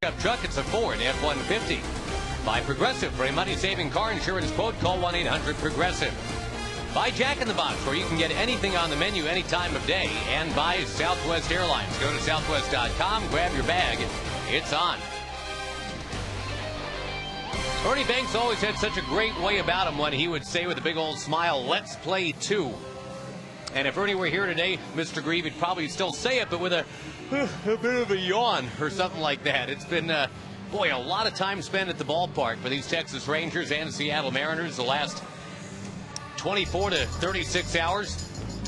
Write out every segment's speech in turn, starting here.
Up truck, it's a Ford F-150. By Progressive. For a money-saving car insurance quote, call 1-800-PROGRESSIVE. By Jack in the Box, where you can get anything on the menu any time of day. And by Southwest Airlines. Go to southwest.com, grab your bag. It's on. Ernie Banks always had such a great way about him when he would say with a big old smile, "Let's play two." And if Ernie were here today, Mr. Grieve, he'd probably still say it, but with a bit of a yawn or something like that. It's been, a lot of time spent at the ballpark for these Texas Rangers and Seattle Mariners the last 24 to 36 hours.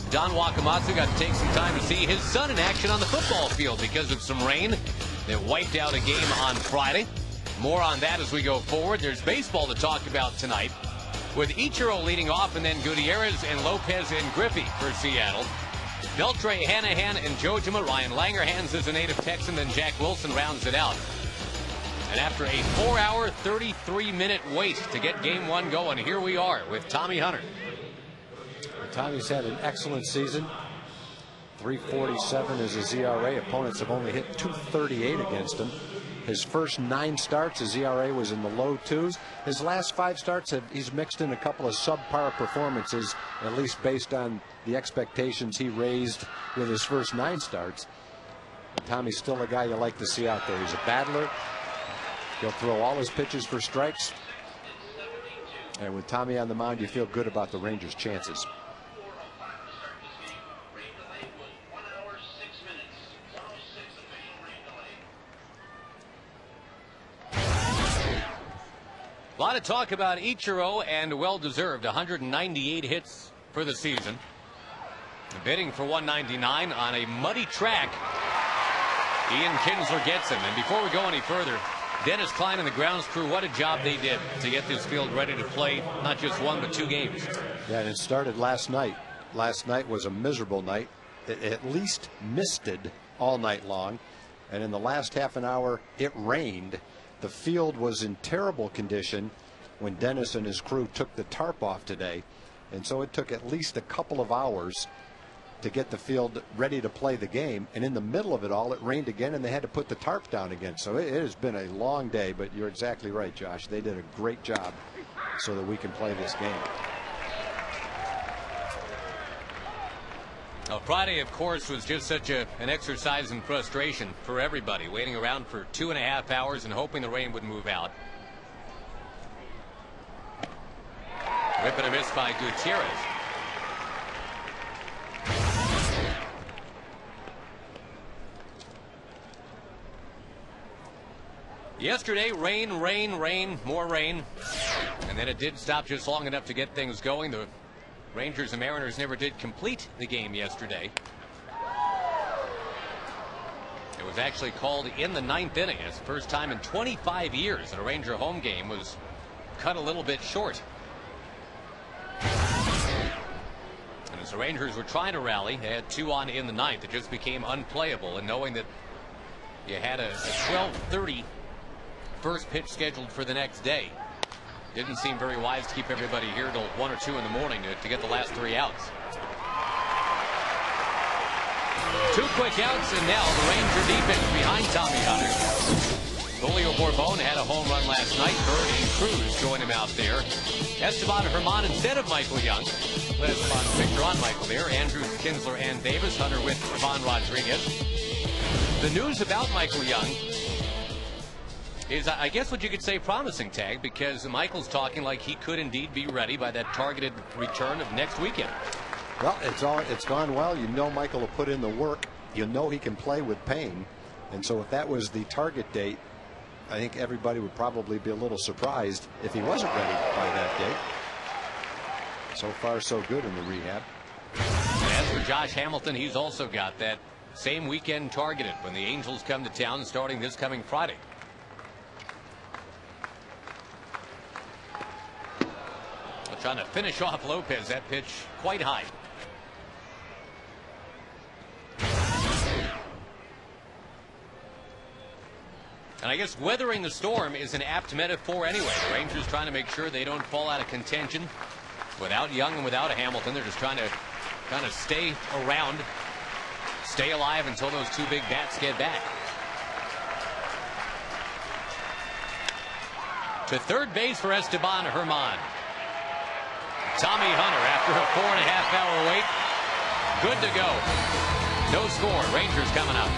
Don Wakamatsu got to take some time to see his son in action on the football field because of some rain that wiped out a game on Friday. More on that as we go forward. There's baseball to talk about tonight, with Ichiro leading off, and then Gutierrez and Lopez and Griffey for Seattle. Beltre, Hanahan, and Jojima. Ryan Langerhans is a native Texan, then Jack Wilson rounds it out. And after a 4-hour, 33-minute wait to get Game 1 going, here we are with Tommy Hunter. Tommy's had an excellent season. 347 is his ERA. Opponents have only hit 238 against him. His first 9 starts, his ERA was in the low 2s. His last 5 starts, he's mixed in a couple of subpar performances, at least based on the expectations he raised with his first 9 starts. But Tommy's still a guy you like to see out there. He's a battler. He'll throw all his pitches for strikes. And with Tommy on the mound, you feel good about the Rangers' chances. A lot of talk about Ichiro, and well-deserved. 198 hits for the season. Bidding for 199 on a muddy track. Ian Kinsler gets him. And before we go any further, Dennis Klein and the grounds crew, what a job they did to get this field ready to play not just 1 but 2 games. Yeah, and it started last night. Last night was a miserable night. It at least misted all night long. And in the last half an hour, it rained. The field was in terrible condition when Dennis and his crew took the tarp off today. And so it took at least a couple of hours to get the field ready to play the game. And in the middle of it all, it rained again, and they had to put the tarp down again. So it has been a long day, but you're exactly right, Josh. They did a great job so that we can play this game. Now, Friday, of course, was just such an exercise in frustration for everybody, waiting around for 2.5 hours and hoping the rain would move out. Whip and a miss by Gutierrez. Yesterday, rain, more rain. And then it did stop just long enough to get things going. The Rangers and Mariners never did complete the game yesterday. It was actually called in the 9th inning. It's the first time in 25 years that a Ranger home game was cut a little bit short. And as the Rangers were trying to rally, they had 2 on in the 9th. It just became unplayable. And knowing that you had a 12:30 first pitch scheduled for the next day, didn't seem very wise to keep everybody here till 1 or 2 in the morning to get the last 3 outs. 2 quick outs, and now the Ranger defense behind Tommy Hunter. Julio Borbon had a home run last night. Bird and Cruz joined him out there. Esteban Herman instead of Michael Young. Esteban's picture on Michael there. Andrews, Kinsler, and Davis. Hunter with Ivan Rodriguez. The news about Michael Young is, I guess what you could say, promising, Tag, because Michael's talking like he could indeed be ready by that targeted return of next weekend. Well, it's gone well. You know Michael will put in the work. You know he can play with pain. And so if that was the target date, I think everybody would probably be a little surprised if he wasn't ready by that date. So far, so good in the rehab. And as for Josh Hamilton, he's also got that same weekend targeted when the Angels come to town starting this coming Friday. Trying to finish off Lopez. That pitch quite high. And I guess weathering the storm is an apt metaphor anyway. The Rangers trying to make sure they don't fall out of contention without Young and without a Hamilton. They're just trying to kind of stay around, stay alive until those 2 big bats get back. To third base for Esteban Herman. Tommy Hunter, after a 4.5-hour wait, good to go. No score. Rangers coming up.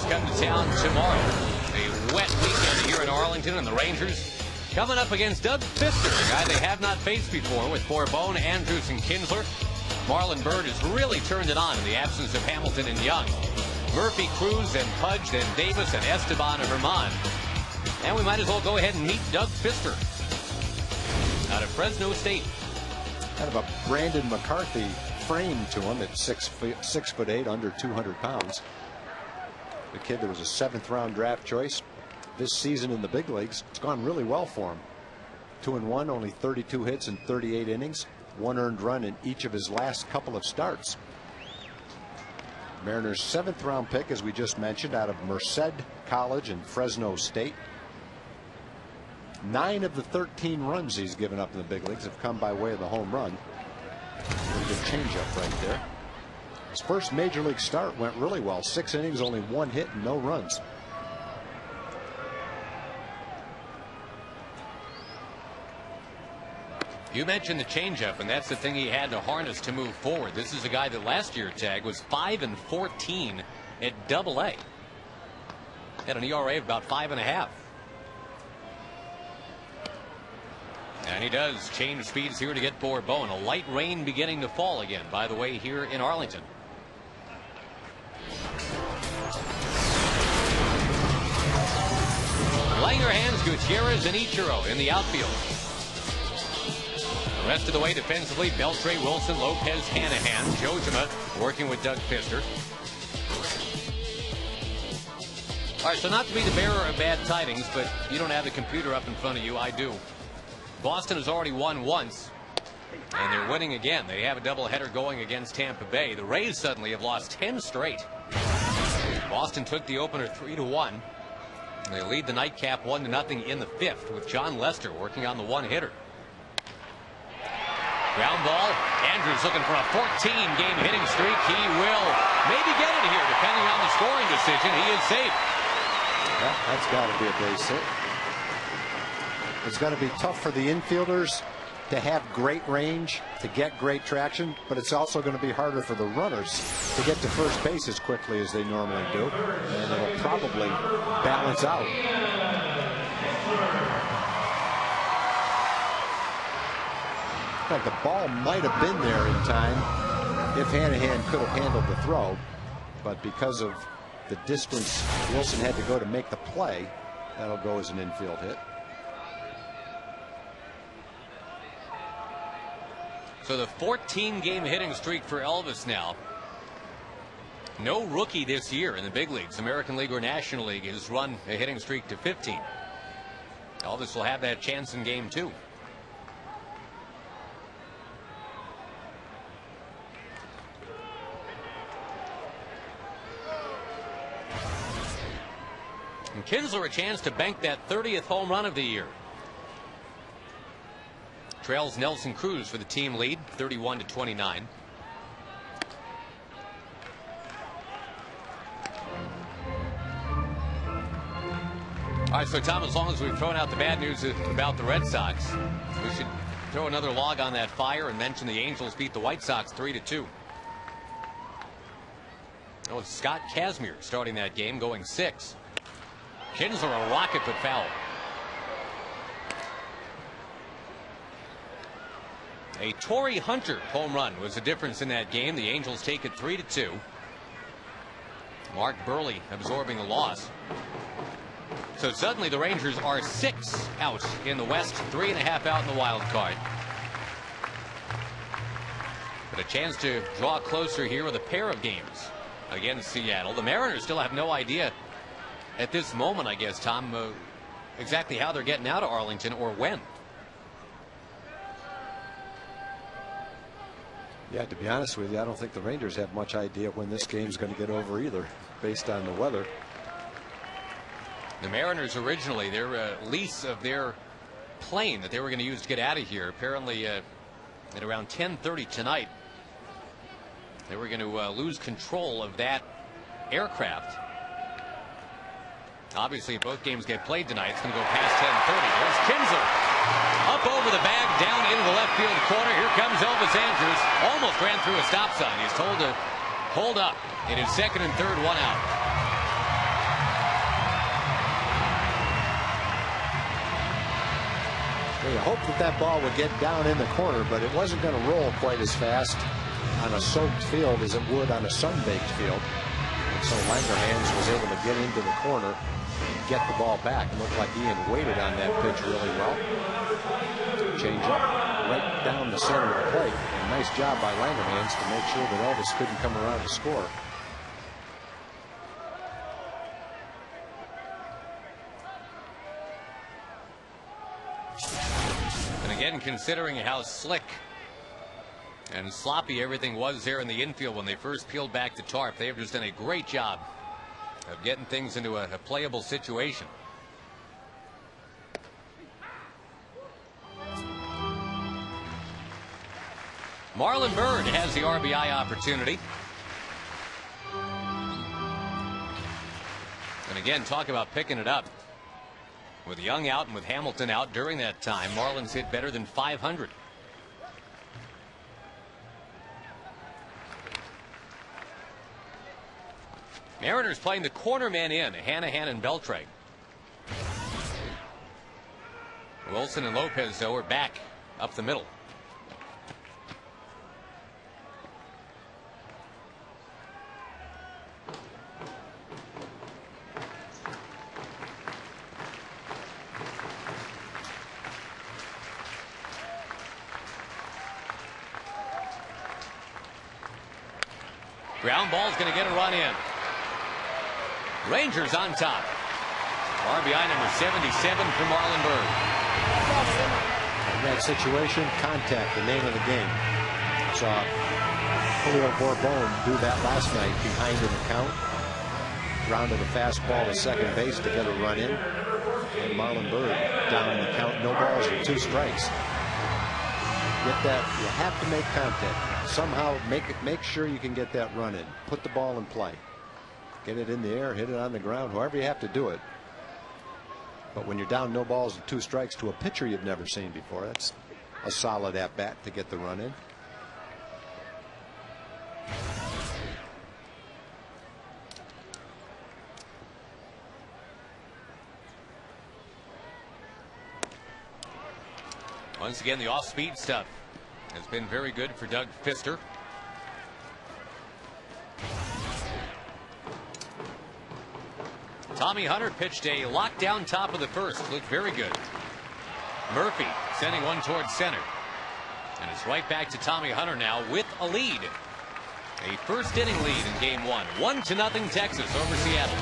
Come to town tomorrow. A wet weekend here in Arlington, and the Rangers coming up against Doug Fister, a guy they have not faced before, with Borbone, Andrews, and Kinsler. Marlon Byrd has really turned it on in the absence of Hamilton and Young. Murphy, Cruz, and Pudge, then Davis, and Esteban and Herman. And we might as well go ahead and meet Doug Fister out of Fresno State. Kind of a Brandon McCarthy frame to him at 6'8", under 200 pounds. The kid that was a 7th-round draft choice this season in the big leagues. It's gone really well for him. 2-1, only 32 hits in 38 innings, 1 earned run in each of his last couple of starts. Mariners' 7th-round pick, as we just mentioned, out of Merced College in Fresno State. 9 of the 13 runs he's given up in the big leagues have come by way of the home run. Pretty good changeup right there. His first major league start went really well. 6 innings, only 1 hit, and no runs. You mentioned the changeup, and that's the thing he had to harness to move forward. This is a guy that last year, Tag, was 5-14 at AA. Had an ERA of about 5.5. And he does change speeds here to get Borbone. A light rain beginning to fall again, by the way, here in Arlington. Laying her hands, Gutierrez and Ichiro in the outfield. The rest of the way defensively, Beltre, Wilson, Lopez, Hanahan, Jojima working with Doug Fister. All right, so not to be the bearer of bad tidings, but you don't have the computer up in front of you. I do. Boston has already won once, and they're winning again. They have a doubleheader going against Tampa Bay. The Rays suddenly have lost 10 straight. Boston took the opener 3-1. They lead the nightcap 1-0 in the 5th with John Lester working on the one-hitter. Ground ball. Andrews looking for a 14-game hitting streak. He will maybe get it here, depending on the scoring decision. He is safe. Well, that's got to be a base hit. It's going to be tough for the infielders to have great range, to get great traction, but it's also going to be harder for the runners to get to first base as quickly as they normally do, and it'll probably balance out. In fact, the ball might have been there in time if Hanahan could have handled the throw, but because of the distance Wilson had to go to make the play, that'll go as an infield hit. So the 14-game hitting streak for Elvis now. No rookie this year in the big leagues, American League or National League, has run a hitting streak to 15. Elvis will have that chance in game 2. And Kinsler a chance to bank that 30th home run of the year. Trails Nelson Cruz for the team lead, 31-29. All right, so Tom, as long as we've thrown out the bad news about the Red Sox, we should throw another log on that fire and mention the Angels beat the White Sox 3-2. Oh, it's Scott Kazmir starting that game, going 6. Kinsler a rocket but foul. A Torrey Hunter home run was the difference in that game. The Angels take it 3-2. Mark Burley absorbing the loss. So suddenly the Rangers are 6 out in the West, 3.5 out in the wild card. But a chance to draw closer here with a pair of games against Seattle. The Mariners still have no idea at this moment, I guess, Tom, exactly how they're getting out of Arlington or when. Yeah, to be honest with you, I don't think the Rangers have much idea when this game's going to get over either, based on the weather. The Mariners originally, their lease of their plane that they were going to use to get out of here, apparently at around 10:30 tonight, they were going to lose control of that aircraft. Obviously, if both games get played tonight, it's going to go past 10:30. There's Kinsler up over the bag, down into the left field corner. Here comes Elvis Andrus. Almost ran through a stop sign. He's told to hold up. It is second and third, 1 out. You hope that ball would get down in the corner, but it wasn't going to roll quite as fast on a soaked field as it would on a sun-baked field. And so Langerhans was able to get into the corner and get the ball back. It looked like Ian waited on that pitch really well. Change up right down the center of the plate. And nice job by Langerhans to make sure that Elvis couldn't come around to score. Again, considering how slick and sloppy everything was there in the infield when they first peeled back the tarp, they have just done a great job of getting things into a playable situation. Marlon Byrd has the RBI opportunity. And again, talk about picking it up. With Young out and with Hamilton out during that time, Marlins hit better than 500. Mariners playing the corner man in, Hanahan and Beltre. Wilson and Lopez, though, are back up the middle. Ground ball's going to get a run in. Rangers on top. RBI number 77 for Marlon Byrd. In that situation, contact, the name of the game. Saw Julio Borbon do that last night behind in the count. Grounded a fastball to second base to get a run in. And Marlon Byrd down in the count. No balls and 2 strikes. Get that. You have to make contact. Somehow make sure you can get that run in. Put the ball in play. Get it in the air, hit it on the ground, however you have to do it. But when you're down no balls and 2 strikes to a pitcher you've never seen before, that's a solid at bat to get the run in. Once again, the off-speed stuff has been very good for Doug Fister. Tommy Hunter pitched a lockdown top of the first. Looked very good. Murphy sending one towards center. And it's right back to Tommy Hunter now with a lead. A first inning lead in game 1. 1-0 Texas over Seattle.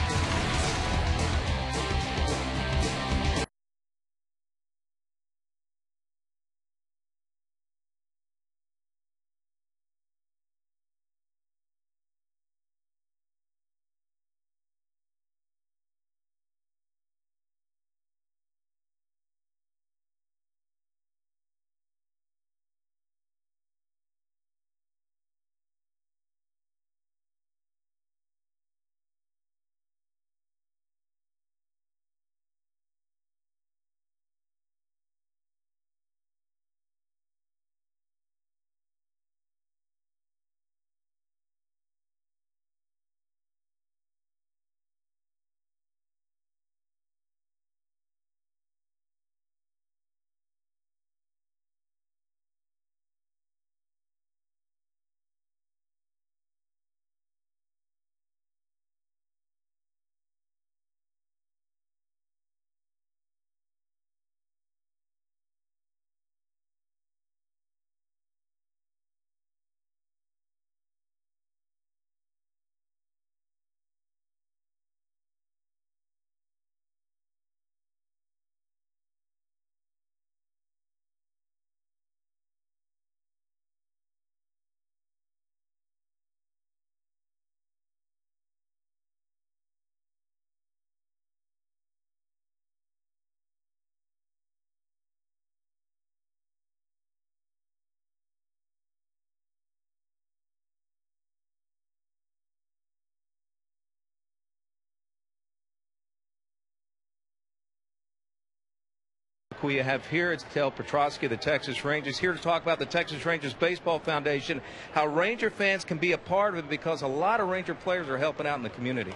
we have here is Tel Petrosky of the Texas Rangers, here to talk about the Texas Rangers Baseball Foundation, how Ranger fans can be a part of it because a lot of Ranger players are helping out in the community.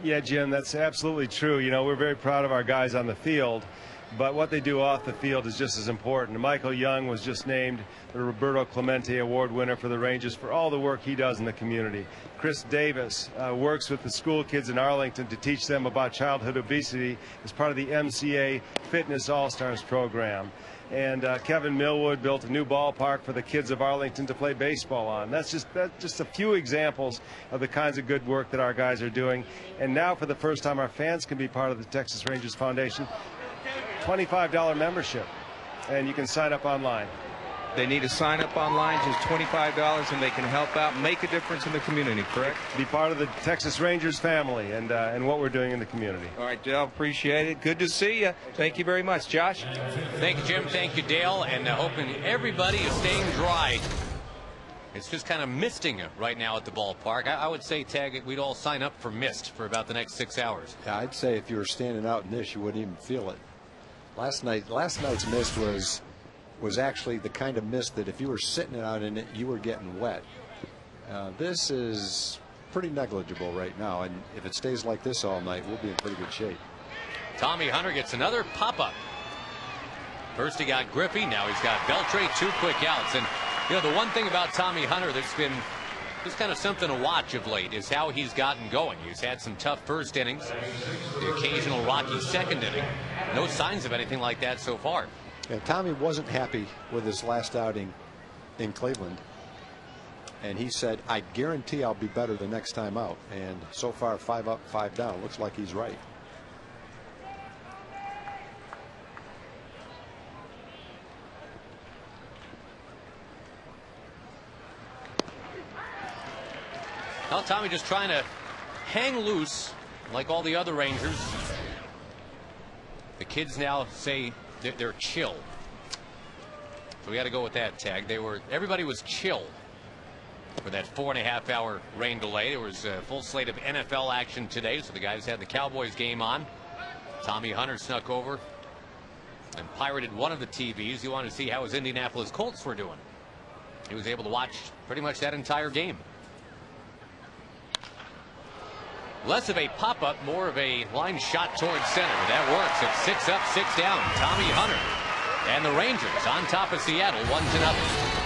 Yeah, Jim, that's absolutely true. You know, we're very proud of our guys on the field, but what they do off the field is just as important. Michael Young was just named the Roberto Clemente Award winner for the Rangers for all the work he does in the community. Chris Davis works with the school kids in Arlington to teach them about childhood obesity as part of the MCA Fitness All-Stars program. And Kevin Millwood built a new ballpark for the kids of Arlington to play baseball on. That's just a few examples of the kinds of good work that our guys are doing. And now, for the first time, our fans can be part of the Texas Rangers Foundation. $25 membership, and you can sign up online. They need to sign up online, just $25, and they can help out, make a difference in the community, correct? Be part of the Texas Rangers family and what we're doing in the community. All right, Dale, appreciate it. Good to see you. Thank you very much. Josh? Thank you, Jim. Thank you, Dale. And hoping everybody is staying dry. It's just kind of misting right now at the ballpark. I would say, Tag, we'd all sign up for mist for about the next 6 hours. Yeah, I'd say if you were standing out in this, you wouldn't even feel it. Last night's mist was actually the kind of mist that if you were sitting out in it, you were getting wet. This is pretty negligible right now, and if it stays like this all night, we'll be in pretty good shape. Tommy Hunter gets another pop-up. First he got Griffey, now he's got Beltre, 2 quick outs. And you know, the one thing about Tommy Hunter that's been just kind of something to watch of late is how he's gotten going. He's had some tough first innings, the occasional rocky second inning. No signs of anything like that so far. Yeah, Tommy wasn't happy with his last outing in Cleveland, and he said, I guarantee I'll be better the next time out. And so far, 5 up, 5 down. Looks like he's right. Well, Tommy just trying to hang loose like all the other Rangers. The kids now say they're chill. So we got to go with that, Tag. Everybody was chill for that 4.5-hour rain delay. There was a full slate of NFL action today, so the guys had the Cowboys game on. Tommy Hunter snuck over and pirated one of the TVs. He wanted to see how his Indianapolis Colts were doing. He was able to watch pretty much that entire game. Less of a pop-up, more of a line shot towards center. But that works. It's 6 up, 6 down. Tommy Hunter and the Rangers on top of Seattle, 1-0.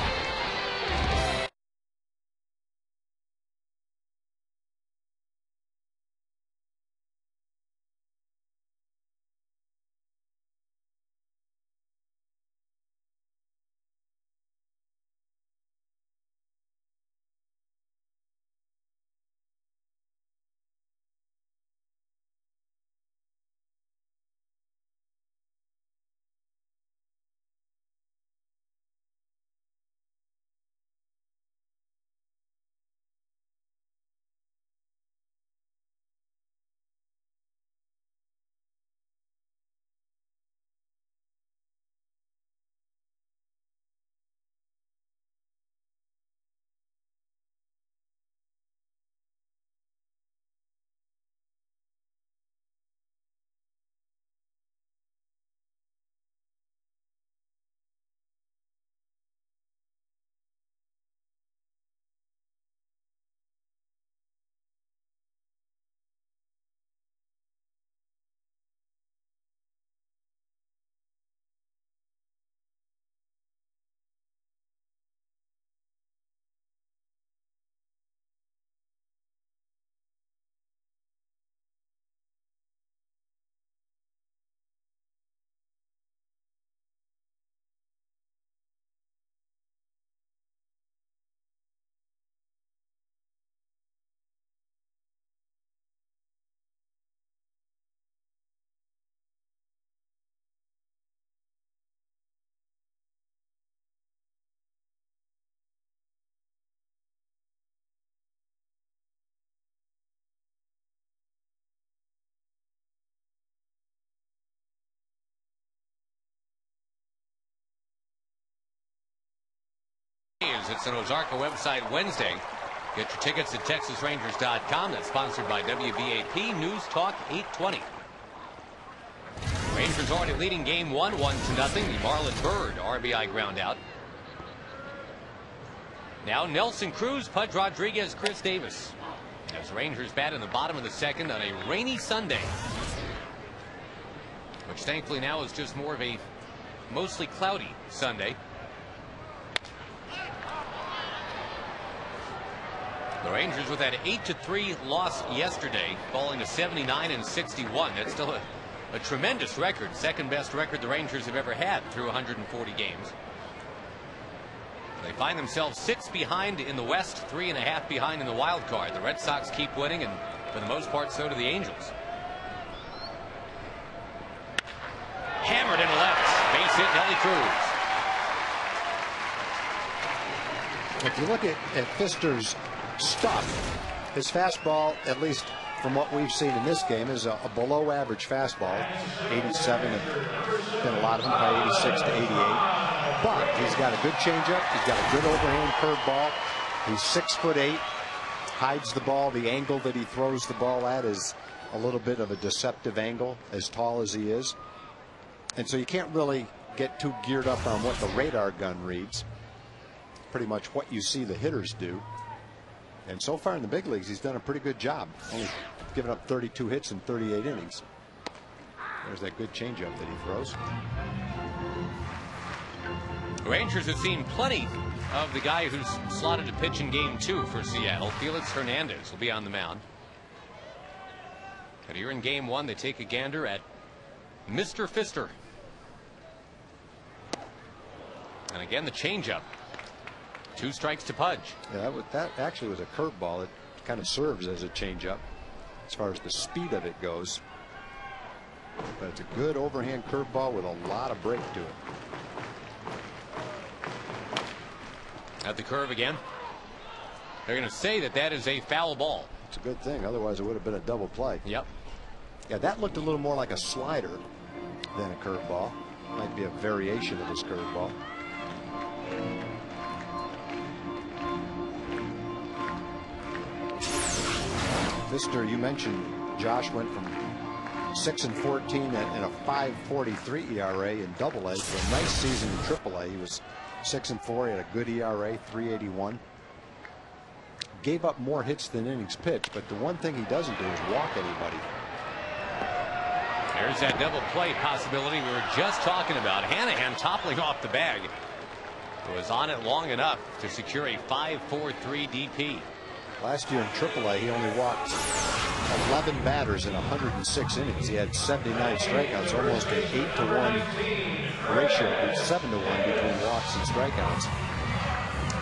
It's an Ozarka website Wednesday. Get your tickets at TexasRangers.com. That's sponsored by WBAP News Talk 820. Rangers Rangers already leading game one, 1-0. The Marlon Bird RBI ground out. Now Nelson Cruz, Pudge Rodriguez, Chris Davis. As Rangers bat in the bottom of the second on a rainy Sunday, which thankfully now is just more of a mostly cloudy Sunday. The Rangers with that 8-3 loss yesterday, falling to 79 and 61. That's still a tremendous record, second best record the Rangers have ever had through 140 games. They find themselves 6 behind in the West, 3.5 behind in the wild card. The Red Sox keep winning, and for the most part, so do the Angels. Hammered in left, base hit, Nelly Cruz. If you look at Pfister's stuff, his fastball, at least from what we've seen in this game, is a below average fastball. 87, and been a lot of them, probably 86 to 88. But he's got a good changeup. He's got a good overhand curveball. He's 6'8", hides the ball. The angle that he throws the ball at is a little bit of a deceptive angle, as tall as he is. And so you can't really get too geared up on what the radar gun reads. Pretty much what you see the hitters do. And so far in the big leagues, he's done a pretty good job. Only given up 32 hits in 38 innings. There's that good changeup that he throws. The Rangers have seen plenty of the guy who's slotted to pitch in game 2 for Seattle. Felix Hernandez will be on the mound. And here in game 1, they take a gander at Mr. Pfister. And again, the changeup. 2 strikes to Pudge. Yeah, that actually was a curveball. It kind of serves as a changeup as far as the speed of it goes. But it's a good overhand curveball with a lot of break to it. At the curve again. They're going to say that is a foul ball. It's a good thing. Otherwise, it would have been a double play. Yep. Yeah, that looked a little more like a slider than a curveball. Might be a variation of his curveball. Pfister, you mentioned Josh went from 6-14 and a 5.43 ERA in Double-A to a nice season in Triple-A. He was 6-4. He had a good ERA, 3.81. Gave up more hits than innings pitched, but the one thing he doesn't do is walk anybody. There's that double play possibility we were just talking about. Hanahan toppling off the bag. It was on it long enough to secure a 5.43 DP. Last year in AAA, he only walked 11 batters in 106 innings. He had 79 strikeouts, almost an 8-to-1 ratio, 7-to-1 between walks and strikeouts.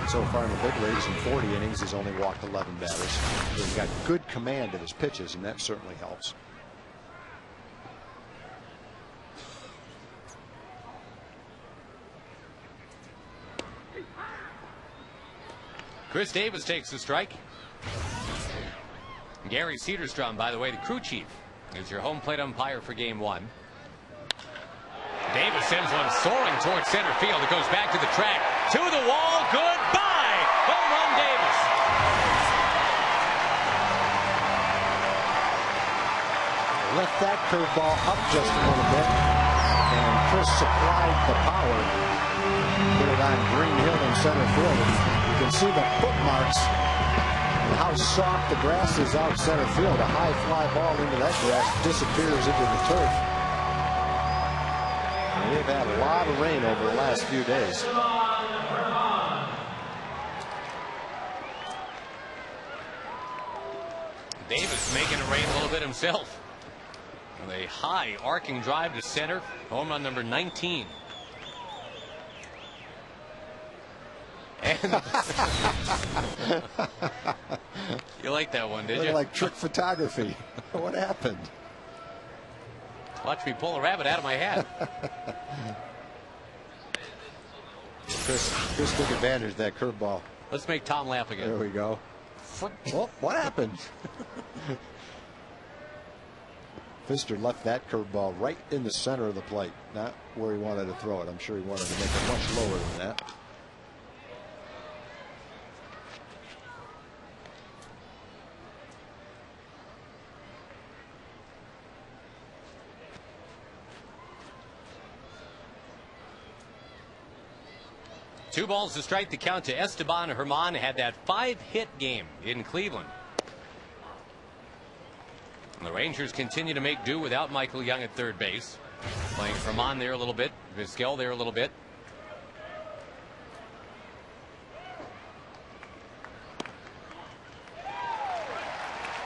And so far in the big leagues, in 40 innings, he's only walked 11 batters. So he's got good command of his pitches, and that certainly helps. Chris Davis takes the strike. Gary Cederstrom, by the way, the crew chief, is your home plate umpire for game 1. Davis sends one soaring towards center field. It goes back to the track, to the wall. Goodbye. Home run, Davis. Left that curveball up just a little bit, and Chris supplied the power. Put it on Green Hill in center field. You can see the footmarks and how soft the grass is out center field. A high fly ball into that grass disappears into the turf. And we've had a lot of rain over the last few days. Davis making it rain a little bit himself. With a high arcing drive to center. Home run number 19. And you like that one, did you? Like trick photography. What happened? Watch me pull a rabbit out of my hat. Chris took advantage of that curveball. Let's make Tom laugh again. There we go. Well, what happened? Pfister left that curveball right in the center of the plate, not where he wanted to throw it. I'm sure he wanted to make it much lower than that. 2 balls to strike the count to Esteban Herman. Had that 5-hit game in Cleveland. And the Rangers continue to make do without Michael Young at third base. Playing Herman there a little bit, Vizquel there a little bit.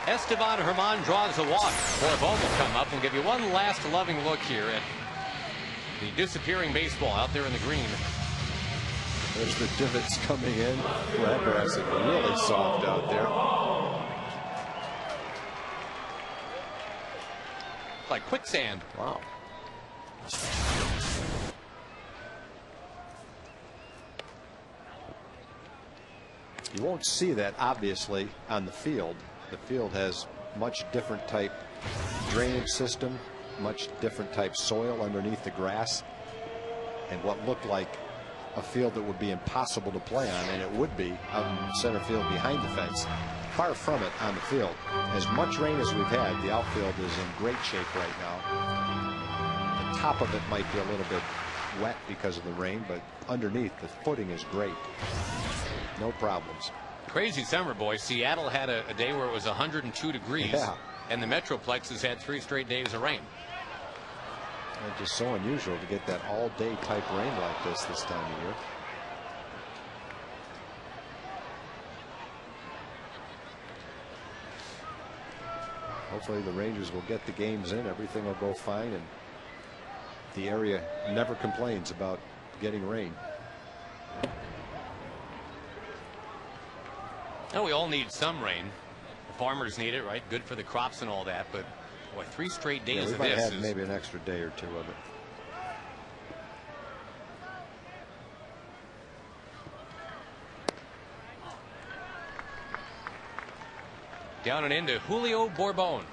Esteban Herman draws a walk. Borbon will come up and give you one last loving look here at the disappearing baseball out there in the green. There's the divots coming in. That grass is really soft out there. Like quicksand. Wow. You won't see that obviously on the field. The field has much different type drainage system, much different type soil underneath the grass, and what looked like a field that would be impossible to play on, and it would be out in center field behind the fence. Far from it on the field. As much rain as we've had, the outfield is in great shape right now. The top of it might be a little bit wet because of the rain, but underneath the footing is great. No problems. Crazy summer, boys. Seattle had a day where it was 102 degrees, and the Metroplex has had 3 straight days of rain. It's just so unusual to get that all-day type rain like this time of year. Hopefully the Rangers will get the games in. Everything will go fine, and the area never complains about getting rain. Oh, we all need some rain. The farmers need it, right? Good for the crops and all that. But boy, 3 straight days of we might this have maybe an extra day or 2 of it. Down and into Julio Borbon.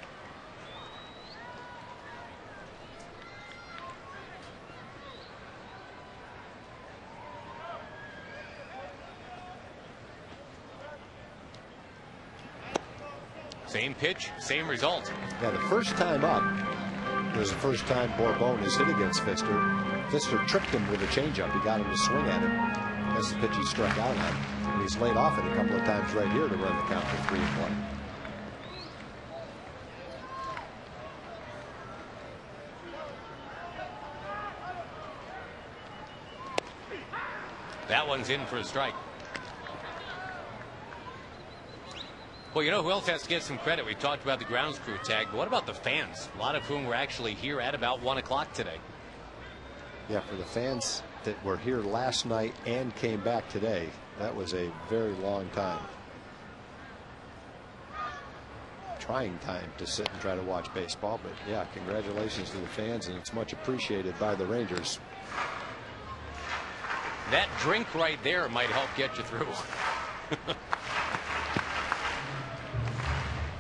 Same pitch, same result. Yeah, the first time up was the first time Borbon has hit against Pfister. Pfister tricked him with a changeup. He got him to swing at it. That's the pitch he struck out on. And he's laid off it a couple of times right here to run the count to 3-1. That one's in for a strike. Well, you know who else has to get some credit? We talked about the grounds crew tag, but what about the fans? A lot of whom were actually here at about 1 o'clock today. Yeah, for the fans that were here last night and came back today, that was a very long time. Trying time to sit and try to watch baseball, but yeah, congratulations to the fans, and it's much appreciated by the Rangers. That drink right there might help get you through.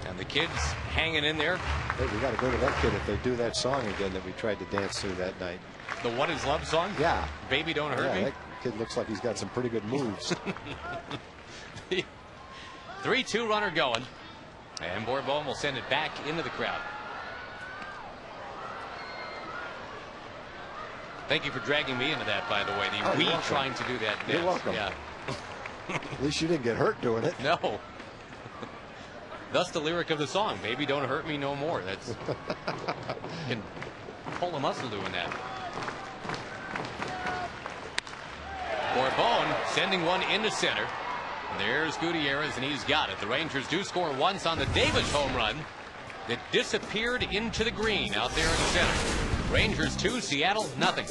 And the kids hanging in there. Hey, we got to go to that kid if they do that song again that we tried to dance through that night. The What Is Love song? Yeah. Baby Don't Hurt Me? That kid looks like he's got some pretty good moves. 3-2 runner going. And Borbon will send it back into the crowd. Thank you for dragging me into that, by the way. We trying to do that. You're welcome. Yeah. At least you didn't get hurt doing it. No. Thus the lyric of the song, Baby Don't Hurt Me No More. That's you can pull a muscle doing that. Borbon sending one into center. And there's Gutierrez, and he's got it. The Rangers do score once on the Davis home run that disappeared into the green out there in the center. Rangers 2, Seattle nothing.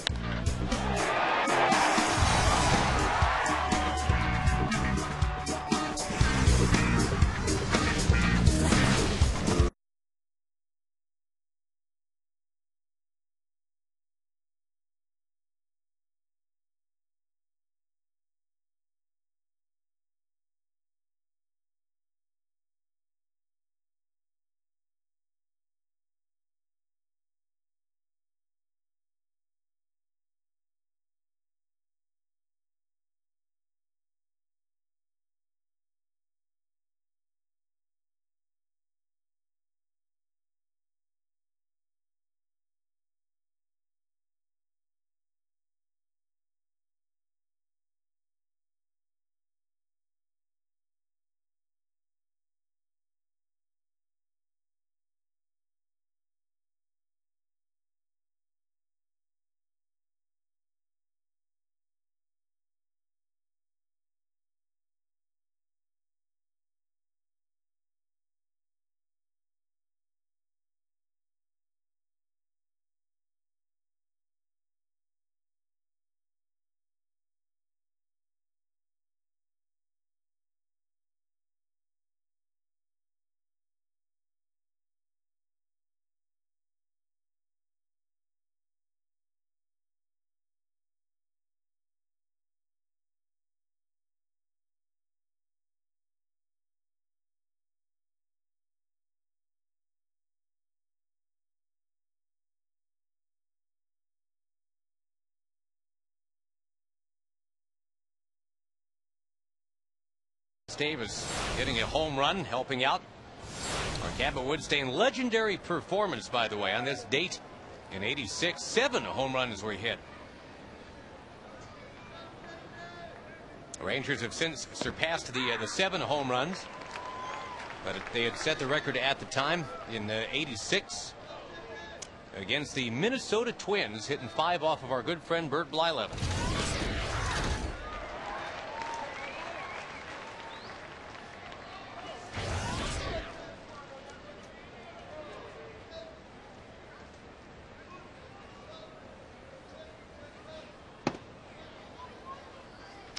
Davis hitting a home run, helping out. Our Cabot Woodstain legendary performance, by the way, on this date in '86. 7 home runs were hit. The Rangers have since surpassed the 7 home runs, but they had set the record at the time in '86 against the Minnesota Twins, hitting 5 off of our good friend Bert Blyleven.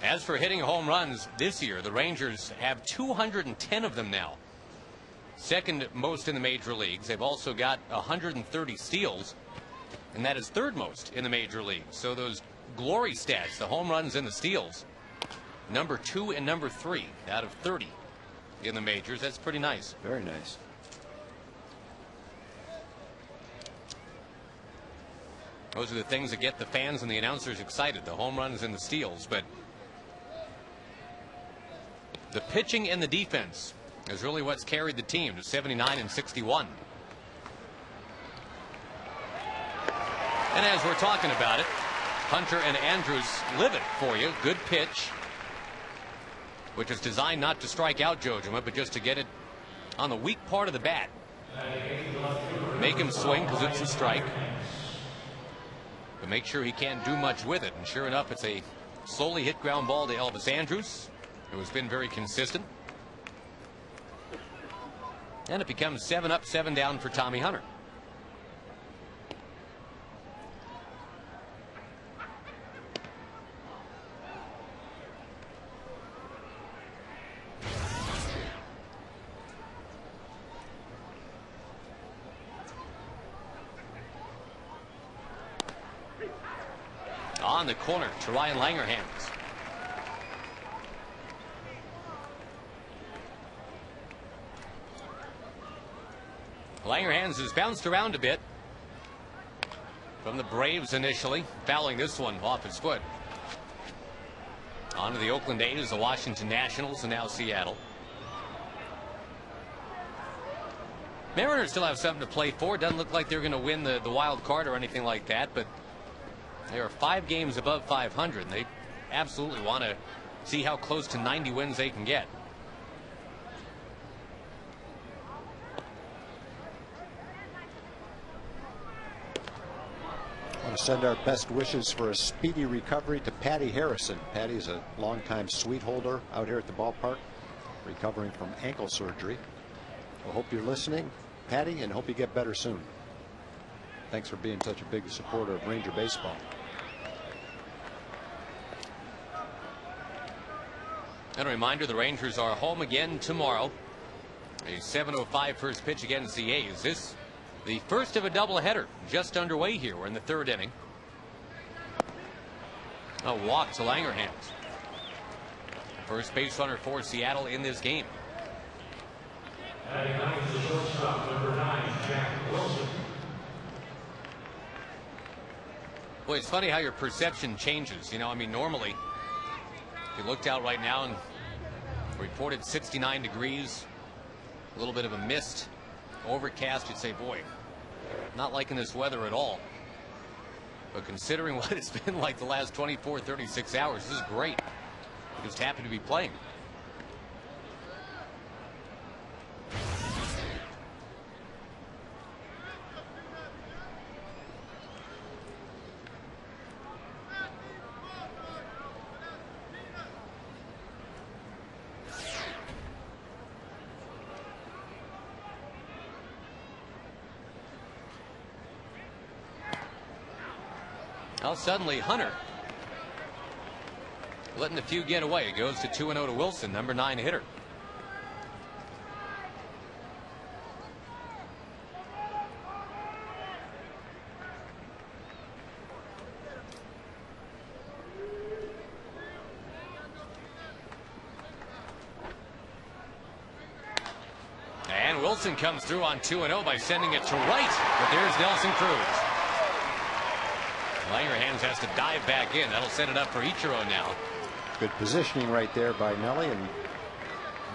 As for hitting home runs this year, the Rangers have 210 of them now. Second most in the major leagues. They've also got 130 steals, and that is third most in the major leagues. So those glory stats, the home runs and the steals, number 2 and number 3 out of 30 in the majors. That's pretty nice. Very nice. Those are the things that get the fans and the announcers excited, the home runs and the steals. But the pitching and the defense is really what's carried the team to 79 and 61. And as we're talking about it, Hunter and Andrews live it for you. Good pitch, which is designed not to strike out JoJo, but just to get it on the weak part of the bat. Make him swing because it's a strike, but make sure he can't do much with it. And sure enough, it's a slowly hit ground ball to Elvis Andrews, who has been very consistent. And it becomes 7 up, 7 down for Tommy Hunter. On the corner to Ryan Langerhans. Langerhans has bounced around a bit from the Braves initially, fouling this one off his foot. On to the Oakland A's, the Washington Nationals, and now Seattle. Mariners still have something to play for. Doesn't look like they're going to win the wild card or anything like that, but they are 5 games above 500, and they absolutely want to see how close to 90 wins they can get. I want to send our best wishes for a speedy recovery to Patty Harrison. Patty's a longtime suite holder out here at the ballpark, recovering from ankle surgery. I hope you're listening, Patty, and hope you get better soon. Thanks for being such a big supporter of Ranger baseball. And a reminder, the Rangers are home again tomorrow. A 7:05 first pitch against the A's. This, the first of a doubleheader, just underway here. We're in the 3rd inning. A walk to Langerhans. First base runner for Seattle in this game. Adding on to the shortstop, number 9, Jack Wilson. Boy, it's funny how your perception changes. You know, I mean, normally, if you looked out right now and reported 69 degrees, a little bit of a mist, overcast, you'd say, boy, not liking this weather at all. But considering what it's been like the last 24, 36 hours, this is great. Just happy to be playing. Well, suddenly Hunter letting the few get away. It goes to 2-0 to Wilson, number 9 hitter. And Wilson comes through on 2-0 by sending it to right. But there's Nelson Cruz. Langerhans has to dive back in. That'll set it up for Ichiro now. Good positioning right there by Nelly, and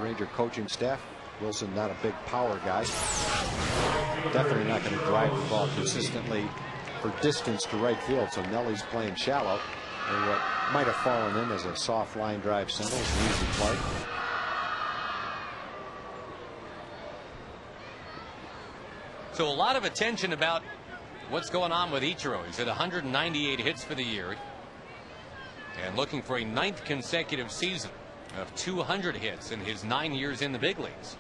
Ranger coaching staff. Wilson not a big power guy. Definitely not going to drive the ball consistently for distance to right field. So Nelly's playing shallow. And what might have fallen in as a soft line drive single is an easy play. So a lot of attention about what's going on with Ichiro. He's at 198 hits for the year and looking for a 9th consecutive season of 200 hits in his 9 years in the big leagues.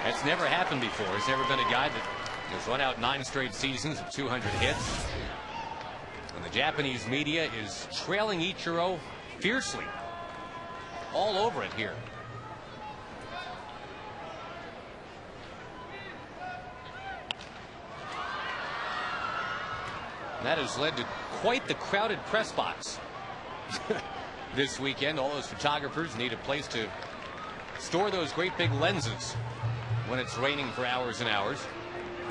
That's never happened before. He's never been a guy that has run out 9 straight seasons of 200 hits. And the Japanese media is trailing Ichiro fiercely all over it here. That has led to quite the crowded press box this weekend. All those photographers need a place to store those great big lenses when it's raining for hours and hours.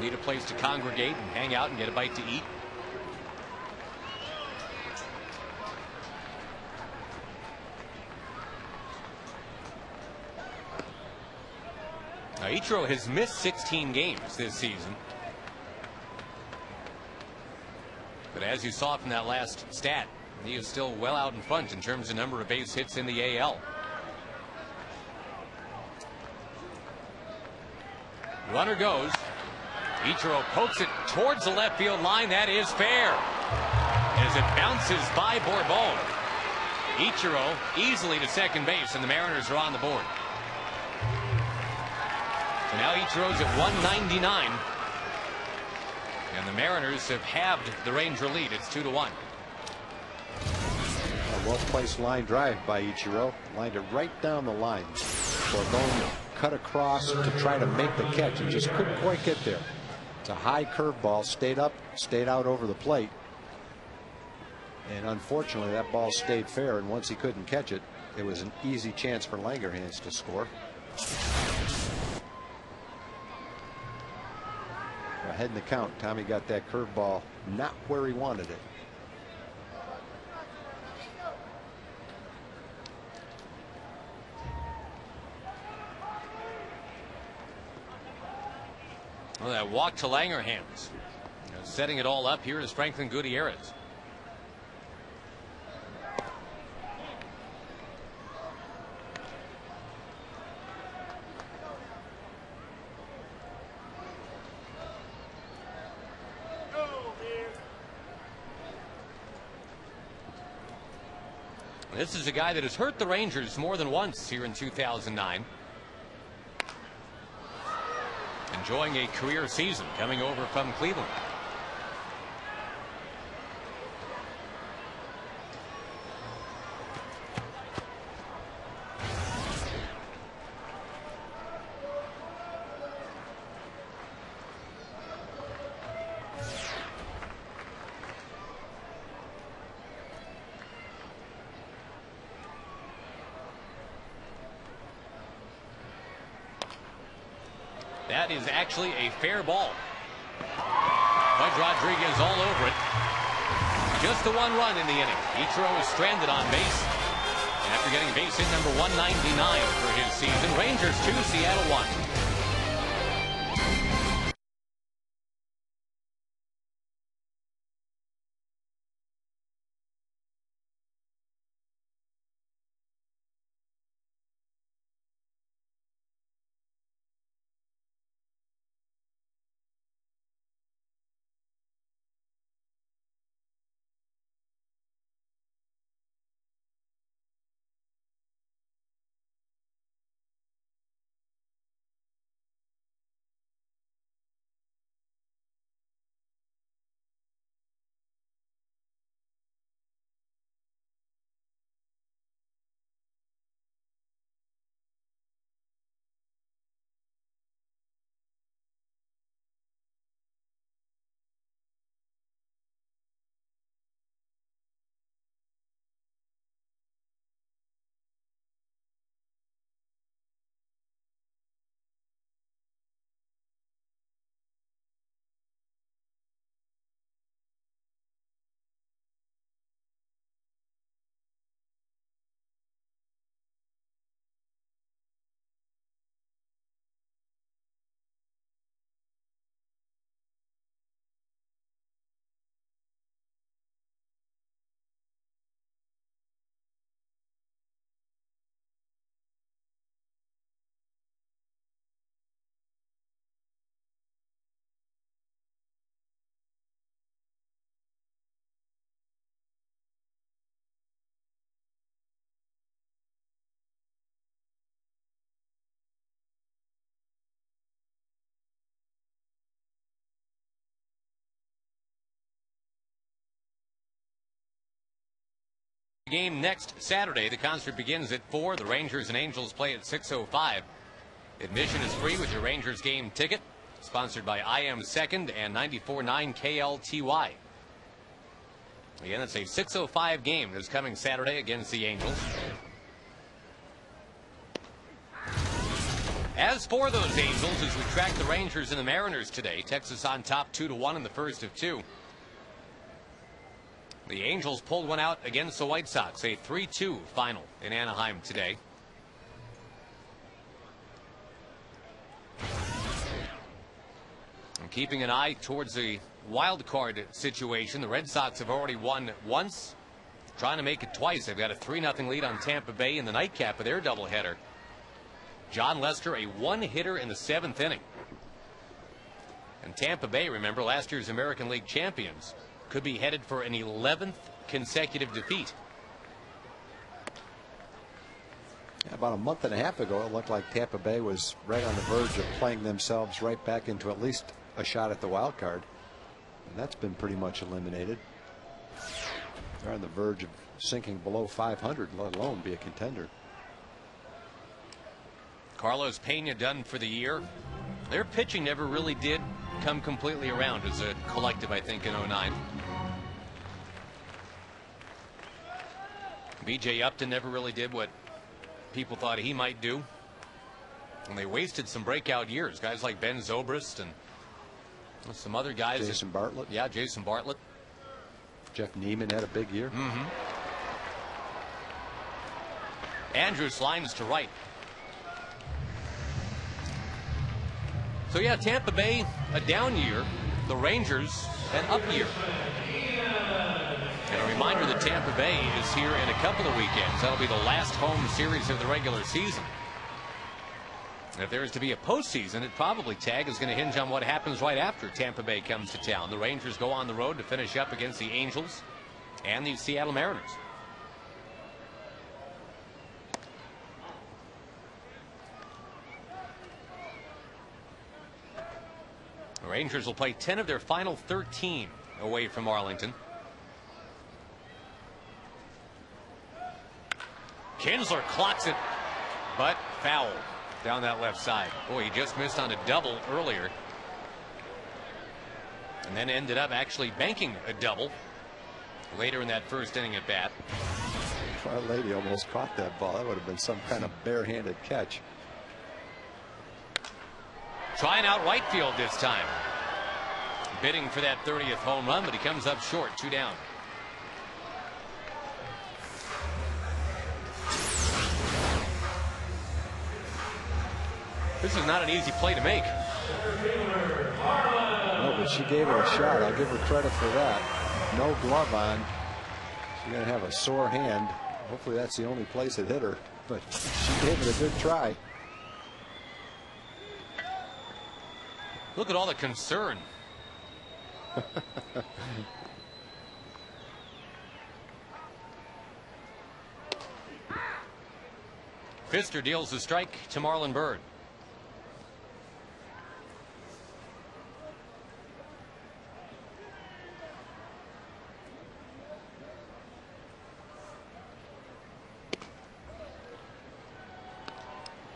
Need a place to congregate and hang out and get a bite to eat. Now, Ichiro has missed 16 games this season. But as you saw from that last stat, he is still well out in front in terms of number of base hits in the AL. Runner goes. Ichiro pokes it towards the left field line. That is fair as it bounces by Bourbon. Ichiro easily to second base, and the Mariners are on the board. So now Ichiro's at 199. And the Mariners have halved the Ranger lead. It's 2-1. A well-placed line drive by Ichiro. Lined it right down the line. Bourbon cut across to try to make the catch and just couldn't quite get there. It's a high curveball. Stayed up, stayed out over the plate. And unfortunately, that ball stayed fair. And once he couldn't catch it, it was an easy chance for Langerhans to score. Ahead in the count, Tommy got that curveball not where he wanted it. Well, that walk to Langerhans. Setting it all up here is Franklin Gutierrez. This is a guy that has hurt the Rangers more than once here in 2009. Enjoying a career season coming over from Cleveland. That is actually a fair ball. Bud Rodriguez all over it. Just the 1 run in the inning. Ichiro is stranded on base after getting base hit number 199 for his season. Rangers 2, Seattle 1. game next Saturday. The concert begins at 4. The Rangers and Angels play at 6:05. Admission is free with your Rangers game ticket. Sponsored by I Am Second and 94.9 KLTY. Again, it's a 6:05 game this coming Saturday against the Angels. As for those Angels, as we track the Rangers and the Mariners today, Texas on top 2-1 in the first of 2. The Angels pulled one out against the White Sox, a 3-2 final in Anaheim today. And keeping an eye towards the wild card situation, the Red Sox have already won once, trying to make it twice. They've got a 3-0 lead on Tampa Bay in the nightcap of their doubleheader. John Lester, a one-hitter in the 7th inning. And Tampa Bay, remember, last year's American League champions, could be headed for an 11th consecutive defeat. About a month and a half ago, it looked like Tampa Bay was right on the verge of playing themselves right back into at least a shot at the wild card. And that's been pretty much eliminated. They're on the verge of sinking below 500, let alone be a contender. Carlos Pena done for the year. Their pitching never really did come completely around as a collective, I think, in 09. B.J. Upton never really did what people thought he might do. And they wasted some breakout years. Guys like Ben Zobrist and some other guys. Jason Bartlett. Yeah, Jason Bartlett. Jeff Neiman had a big year. Andrews lines to right. So yeah, Tampa Bay a down year, the Rangers an up year. And a reminder that Tampa Bay is here in a couple of weekends. That'll be the last home series of the regular season. And if there is to be a postseason, it probably, Tag, is going to hinge on what happens right after Tampa Bay comes to town. The Rangers go on the road to finish up against the Angels and the Seattle Mariners. The Rangers will play 10 of their final 13 away from Arlington. Kinsler clocks it, but foul down that left side. Boy, he just missed on a double earlier. And then ended up actually banking a double later in that first inning at bat. Our lady almost caught that ball. That would have been some kind of barehanded catch. Trying out right field this time. Bidding for that 30th home run, but he comes up short, 2 down. This is not an easy play to make. No, but she gave it a shot. I'll give her credit for that. No glove on. She's going to have a sore hand. Hopefully that's the only place it hit her, but she gave it a good try. Look at all the concern. Pfister deals the strike to Marlon Byrd.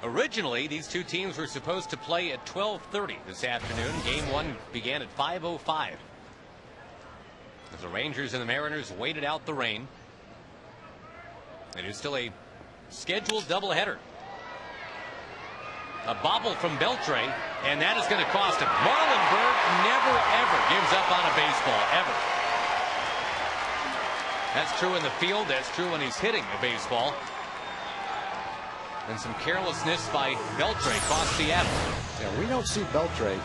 Originally, these two teams were supposed to play at 12:30 this afternoon. Game 1 began at 5:05. As the Rangers and the Mariners waited out the rain. It is still a scheduled doubleheader. A bobble from Beltre, and that is going to cost him. Marlon Byrd never, ever gives up on a baseball, ever. That's true in the field. That's true when he's hitting a baseball. And some carelessness by Beltre cost Seattle. Yeah, we don't see Beltre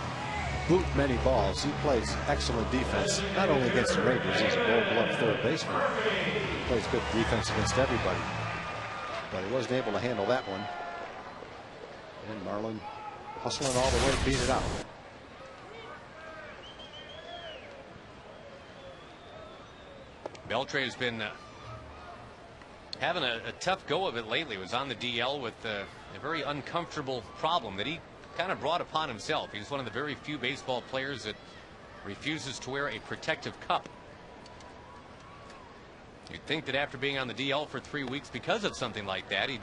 boot many balls. He plays excellent defense, not only against the Rangers. He's a gold-gloved third baseman. He plays good defense against everybody. But he wasn't able to handle that one. And Marlon hustling all the way, beat it out. Beltre has been having a tough go of it lately. Was on the DL with a very uncomfortable problem that he kind of brought upon himself. He's one of the very few baseball players that refuses to wear a protective cup. You'd think that after being on the DL for 3 weeks because of something like that, he'd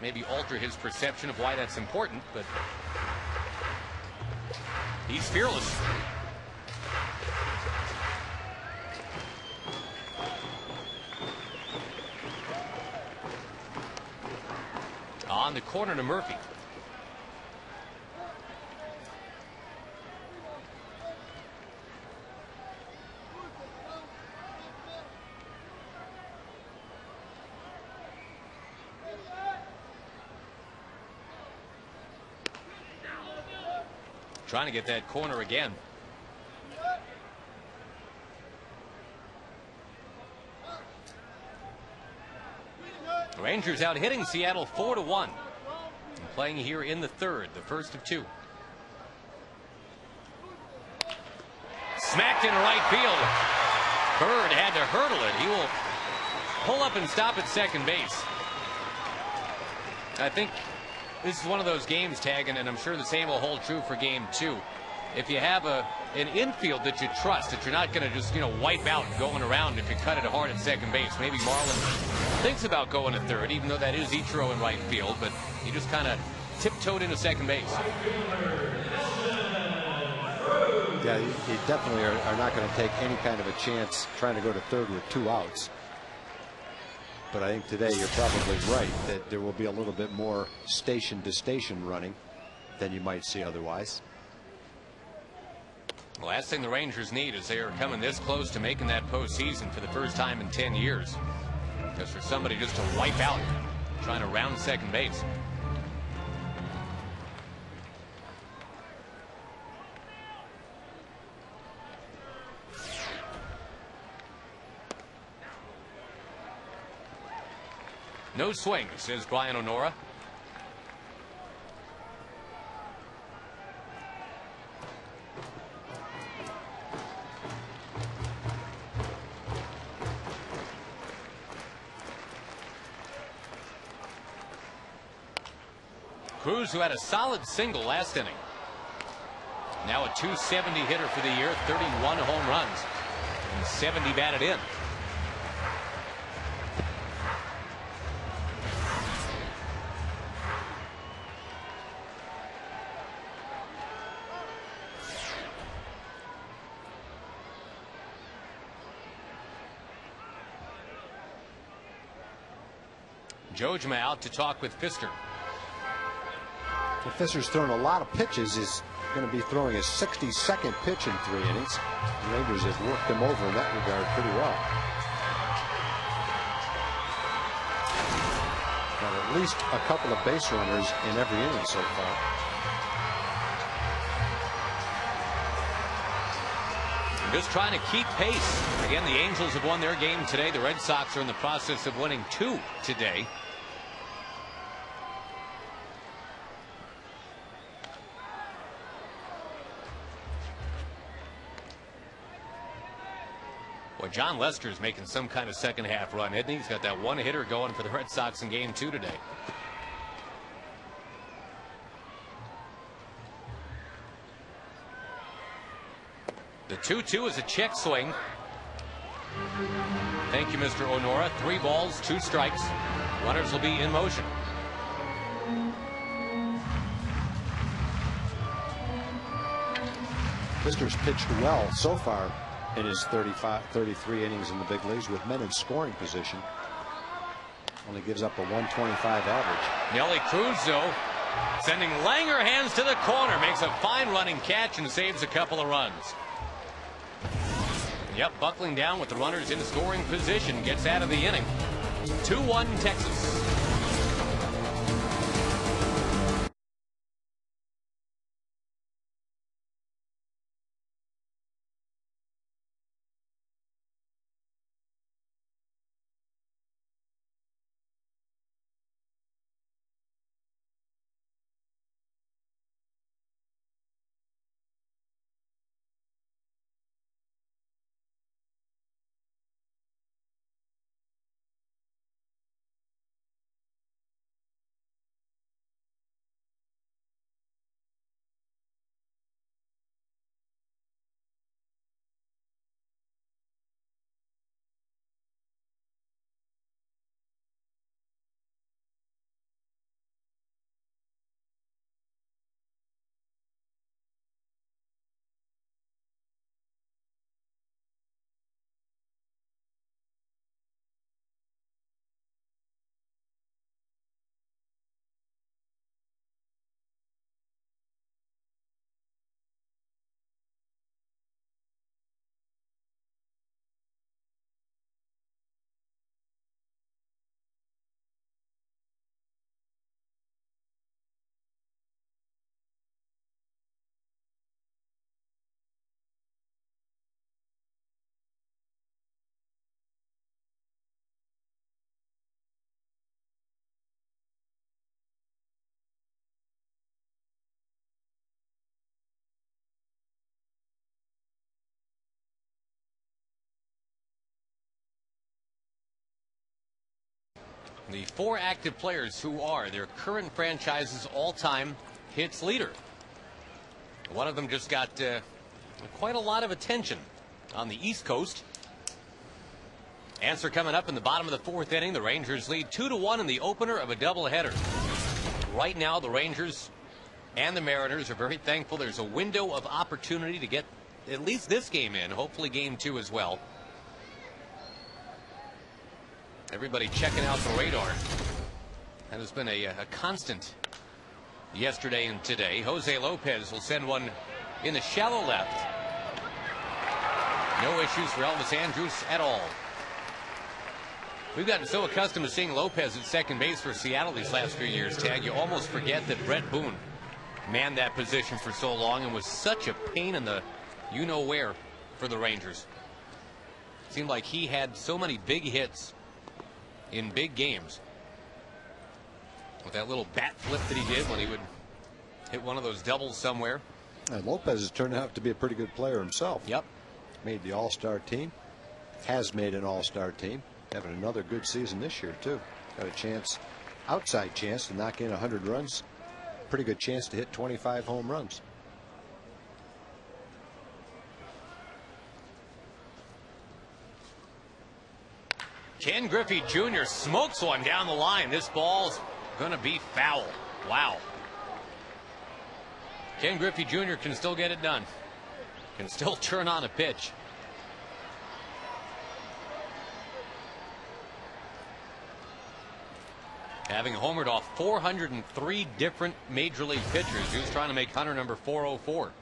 maybe alter his perception of why that's important, but he's fearless. On the corner to Murphy. Trying to get that corner again. Rangers out hitting Seattle 4-1. And playing here in the third, the first of two. Smacked in right field. Bird had to hurdle it. He will pull up and stop at second base. I think this is one of those games, Taggin, and I'm sure the same will hold true for game two. If you have an infield that you trust, that you're not going to just, wipe out going around if you cut it hard at second base. Maybe Marlin thinks about going to third, even though that is Ichiro in right field, but he just kind of tiptoed into second base. Yeah, you definitely are not going to take any kind of a chance trying to go to third with 2 outs. But I think today you're probably right that there will be a little bit more station to station running than you might see otherwise. The last thing the Rangers need is they are coming this close to making that postseason for the first time in 10 years. Just for somebody just to wipe out trying to round second base. No swing, says Brian Onora. Cruz, who had a solid single last inning. Now a .270 hitter for the year, 31 home runs, and 70 batted in. Jojima out to talk with Pfister. Well, Pfister's thrown a lot of pitches. He's going to be throwing his 62nd pitch in 3 innings. The Rangers have worked him over in that regard pretty well. Got at least a couple of base runners in every inning so far. Just trying to keep pace. Again, the Angels have won their game today. The Red Sox are in the process of winning 2 today. Well, John Lester's making some kind of second half run, isn't he? He's got that one hitter going for the Red Sox in game 2 today. The 2-2 is a check swing. Thank you, Mr. Onora. 3 balls, 2 strikes. Runners will be in motion. Pfister's pitched well so far in his 33 innings in the big leagues with men in scoring position. Only gives up a 125 average. Nelly Cruz, though, sending Langer hands to the corner, makes a fine running catch and saves a couple of runs. Yep, buckling down with the runners in scoring position, gets out of the inning. 2-1 Texas. the 4 active players who are their current franchise's all-time hits leader. One of them just got quite a lot of attention on the East Coast. Answer coming up in the bottom of the 4th inning. The Rangers lead 2-1 in the opener of a doubleheader. Right now, the Rangers and the Mariners are very thankful there's a window of opportunity to get at least this game in, hopefully game 2 as well. Everybody checking out the radar. That has been a constant yesterday and today. Jose Lopez will send one in the shallow left. No issues for Elvis Andrus at all. We've gotten so accustomed to seeing Lopez at second base for Seattle these last few years, Tag, you almost forget that Brett Boone manned that position for so long and was such a pain in the you-know-where for the Rangers. It seemed like he had so many big hits in big games. With that little bat flip that he did when he would hit one of those doubles somewhere. And Lopez has turned out to be a pretty good player himself. Yep. Made the All-Star team. Has made an All-Star team. Having another good season this year, too. Got a chance, outside chance, to knock in 100 runs. Pretty good chance to hit 25 home runs. Ken Griffey Jr. smokes one down the line. This ball's going to be foul. Wow. Ken Griffey Jr. can still get it done. Can still turn on a pitch. Having homered off 403 different major league pitchers, he was trying to make Hunter number 404.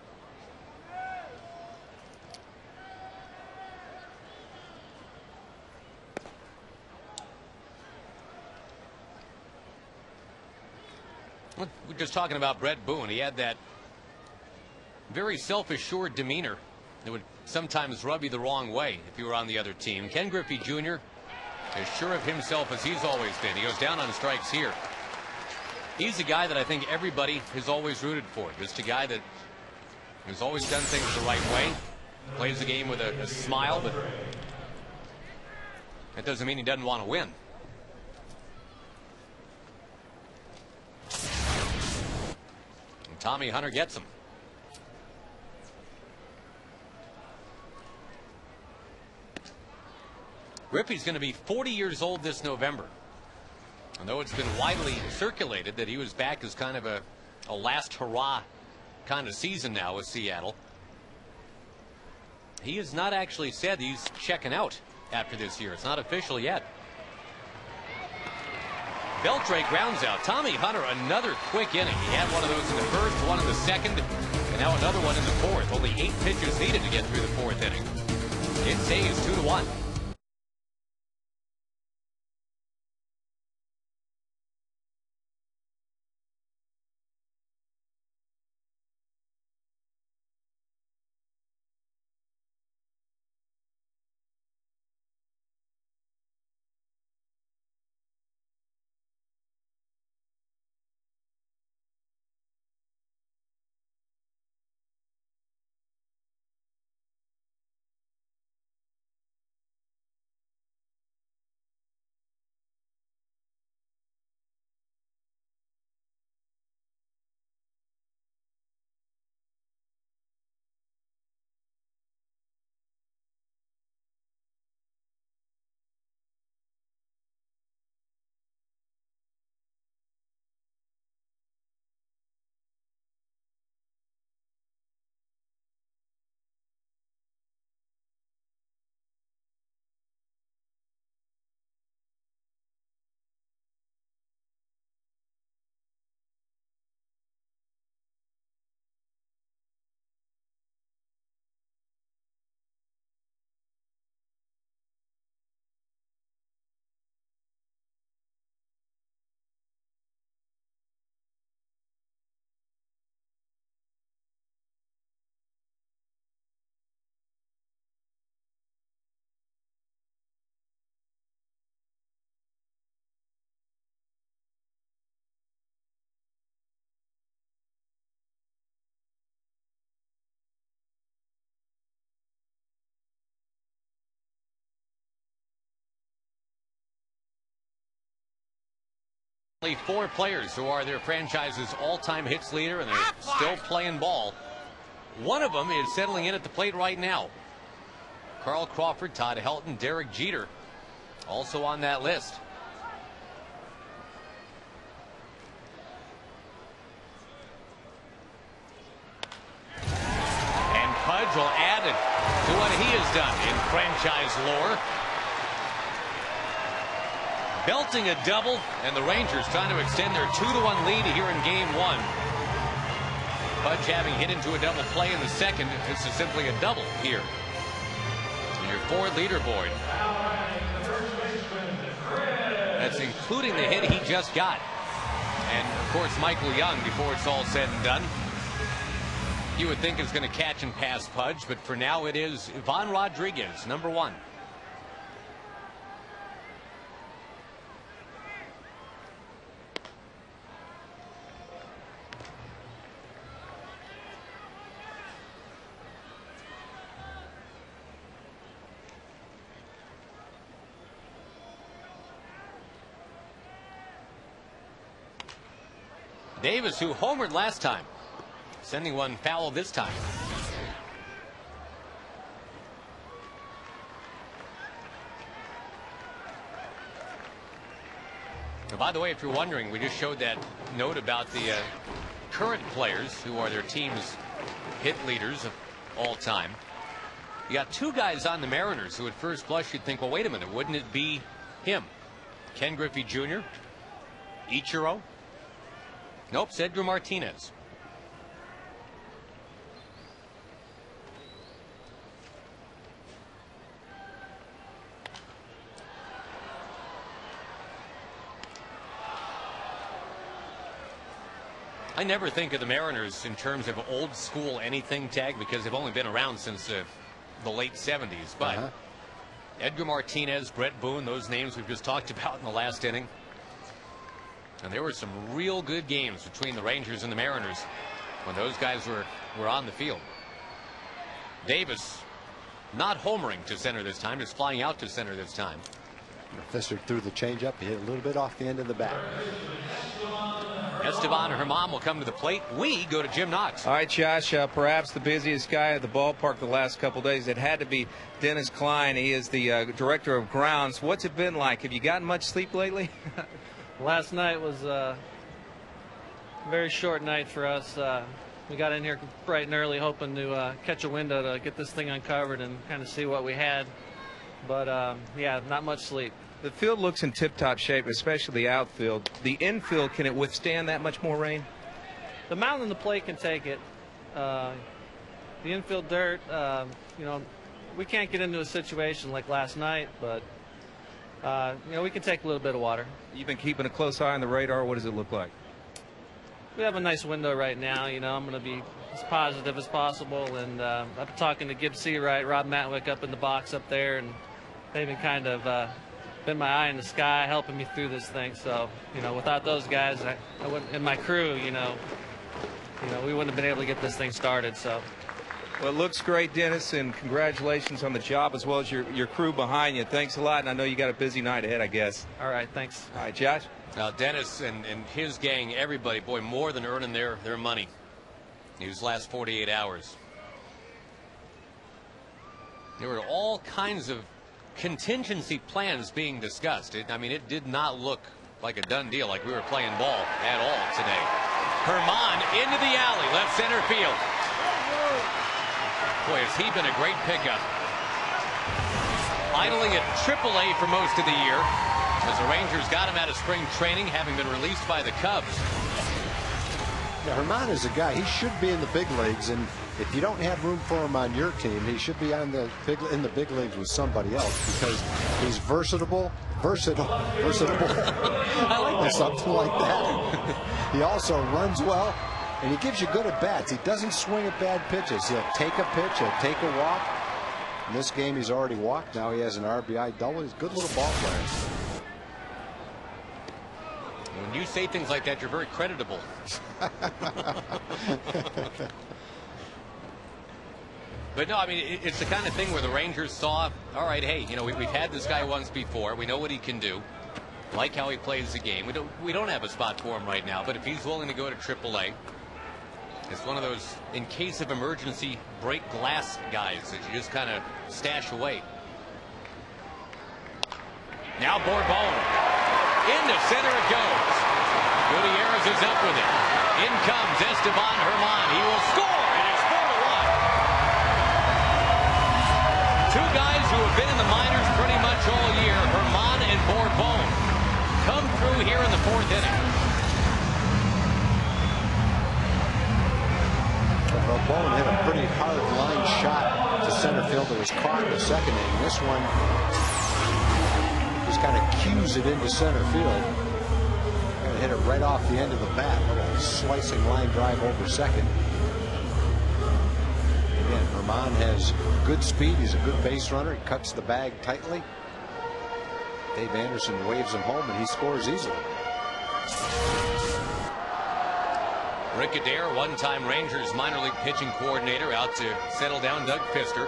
We're just talking about Brett Boone. He had that very self-assured demeanor that would sometimes rub you the wrong way if you were on the other team. Ken Griffey Jr. as sure of himself as he's always been. He goes down on strikes here. He's a guy that I think everybody has always rooted for. Just a guy that has always done things the right way. Plays the game with a smile, but that doesn't mean he doesn't want to win. And Tommy Hunter gets him. Griffey's going to be 40 years old this November. I know it's been widely circulated that he was back as kind of a last hurrah kind of season now with Seattle. He has not actually said he's checking out after this year. It's not official yet. Beltre grounds out. Tommy Hunter, another quick inning. He had one of those in the first, one in the second, and now another one in the fourth. Only 8 pitches needed to get through the 4th inning. It stays 2-1. Only 4 players who are their franchise's all-time hits leader, and they're still playing ball. One of them is settling in at the plate right now. Carl Crawford, Todd Helton, Derek Jeter, also on that list. And Pudge will add it to what he has done in franchise lore. Belting a double, and the Rangers trying to extend their 2-1 lead here in Game 1. Pudge having hit into a double play in the second. This is simply a double here. And your Ford leaderboard. That's including the hit he just got. And, of course, Michael Young, before it's all said and done, you would think is going to catch and pass Pudge, but for now it is Ivan Rodriguez, number 1. Davis, who homered last time, sending one foul this time. Now, by the way, if you're wondering, we just showed that note about the current players who are their team's hit leaders of all time. You got 2 guys on the Mariners who at first blush you'd think, well, wait a minute, wouldn't it be him? Ken Griffey Jr., Ichiro? Nope, Cedro Martinez. I never think of the Mariners in terms of old school anything tag because they've only been around since the late 70s. But Edgar Martinez, Brett Boone, those names we've just talked about in the last inning. And there were some real good games between the Rangers and the Mariners when those guys were on the field. Davis not homering to center this time, just flying out to center this time. Fisher threw the changeup. He hit a little bit off the end of the bat. Esteban Herman will come to the plate. We go to Jim Knox. All right, Josh, perhaps the busiest guy at the ballpark the last couple of days. It had to be Dennis Klein. He is the director of grounds. What's it been like? Have you gotten much sleep lately? Last night was a very short night for us. We got in here bright and early hoping to catch a window to get this thing uncovered and kind of see what we had. But, yeah, not much sleep. The field looks in tip-top shape, especially the outfield. The infield, can it withstand that much more rain? The mound and the plate can take it. The infield dirt, you know, we can't get into a situation like last night, but, you know, we can take a little bit of water. You've been keeping a close eye on the radar. What does it look like? We have a nice window right now. You know, I'm going to be as positive as possible. And I've been talking to Gibb Seawright, Rob Matwick up in the box up there, and they've been kind of been my eye in the sky helping me through this thing. So, you know, without those guys I wouldn't, and my crew, you know, we wouldn't have been able to get this thing started. So. Well, it looks great, Dennis, and congratulations on the job as well as your crew behind you. Thanks a lot, and I know you got a busy night ahead, I guess. All right, thanks. All right, Josh? Now, Dennis and his gang, everybody, boy, more than earning their money these last 48 hours. There were all kinds of contingency plans being discussed. I mean, it did not look like a done deal, like we were playing ball at all today. Herman into the alley, left center field. Boy, has he been a great pickup. Idling at AAA for most of the year, as the Rangers got him out of spring training, having been released by the Cubs. Now, Herman is a guy, he should be in the big leagues, and if you don't have room for him on your team, he should be in the big leagues with somebody else, because he's versatile, I like that. something like that. He also runs well, and he gives you good at bats. He doesn't swing at bad pitches. He'll take a pitch, he'll take a walk. In this game, he's already walked. Now he has an RBI double. He's a good little ball player. When you say things like that, you're very creditable. But no, I mean, it's the kind of thing where the Rangers saw, all right, hey, you know, we've had this guy once before. We know what he can do. Like how he plays the game. We don't have a spot for him right now, but if he's willing to go to AAA, it's one of those in case of emergency break glass guys that you just kind of stash away. Now Bourbon. Into center it goes. Gutierrez is up with it. In comes Esteban Herman. He will score, and it's 4-1. Two guys who have been in the minors pretty much all year, Herman and Bourbon, come through here in the 4th inning. Bourbon hit a pretty hard line shot to center field that was caught in the 2nd inning. This one just kind of cues it into center field. And hit it right off the end of the bat. A little slicing line drive over 2nd. Again, Herman has good speed. He's a good base runner. He cuts the bag tightly. Dave Anderson waves him home, and he scores easily. Rick Adair, one-time Rangers minor league pitching coordinator, out to settle down Doug Fister.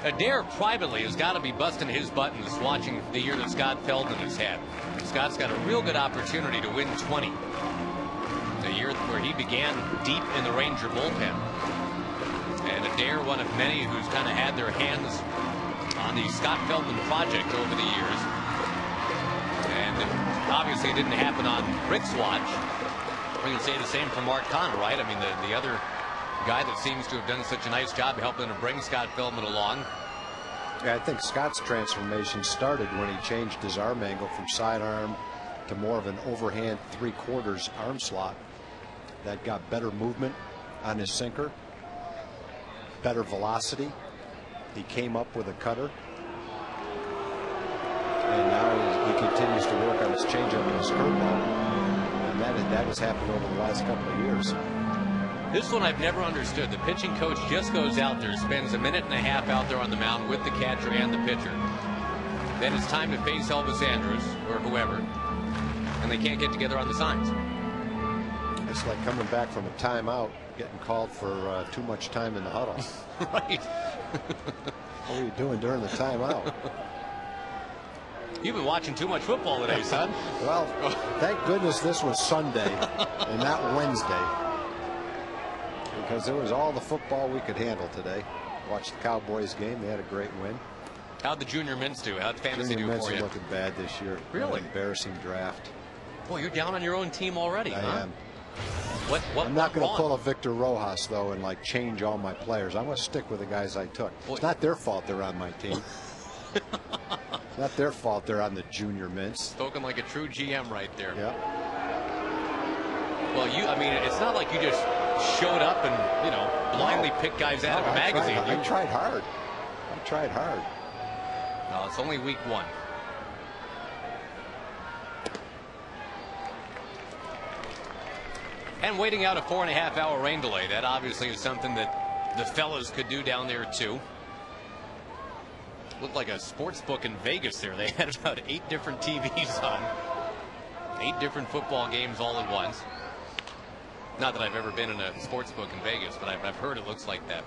Adair privately has got to be busting his buttons watching the year that Scott Feldman has had. Scott's got a real good opportunity to win 20. The year where he began deep in the Ranger bullpen. And Adair, one of many who's kind of had their hands on the Scott Feldman project over the years. And obviously it didn't happen on Rick's watch. We can say the same for Mark Connor, right? I mean, the other guy that seems to have done such a nice job helping to bring Scott Feldman along. Yeah, I think Scott's transformation started when he changed his arm angle from sidearm to more of an overhand 3/4 arm slot. That got better movement on his sinker, better velocity. He came up with a cutter. And now he continues to work on his changeup and his curveball. And that has happened over the last couple of years. This one I've never understood. The pitching coach just goes out there, spends a minute and a half out there on the mound with the catcher and the pitcher. Then it's time to face Elvis Andrus or whoever. And they can't get together on the signs. It's like coming back from a timeout, getting called for too much time in the huddle. Right. What were you doing during the timeout? You've been watching too much football today, son. Well, thank goodness this was Sunday and not Wednesday. Because there was all the football we could handle today. Watched the Cowboys game. They had a great win. How'd the Junior Mints do? How'd fantasy Junior do Mints for you? are looking bad this year. Really? An embarrassing draft. Boy, you're down on your own team already, I huh? am. What I'm not going to wrong? pull a Victor Rojas, though, and like change all my players. I'm going to stick with the guys I took. It's not their fault they're on my team. It's not their fault they're on the Junior Mints. Spoken like a true GM right there. Yeah. Well, I mean, it's not like you just showed up and, blindly picked guys out of a magazine. I tried hard. I tried hard. No, it's only week 1. And waiting out a 4.5-hour rain delay. That obviously is something that the fellas could do down there, too. Looked like a sports book in Vegas there. They had about 8 different TVs on. 8 different football games all at once. Not that I've ever been in a sports book in Vegas, but I've heard it looks like that.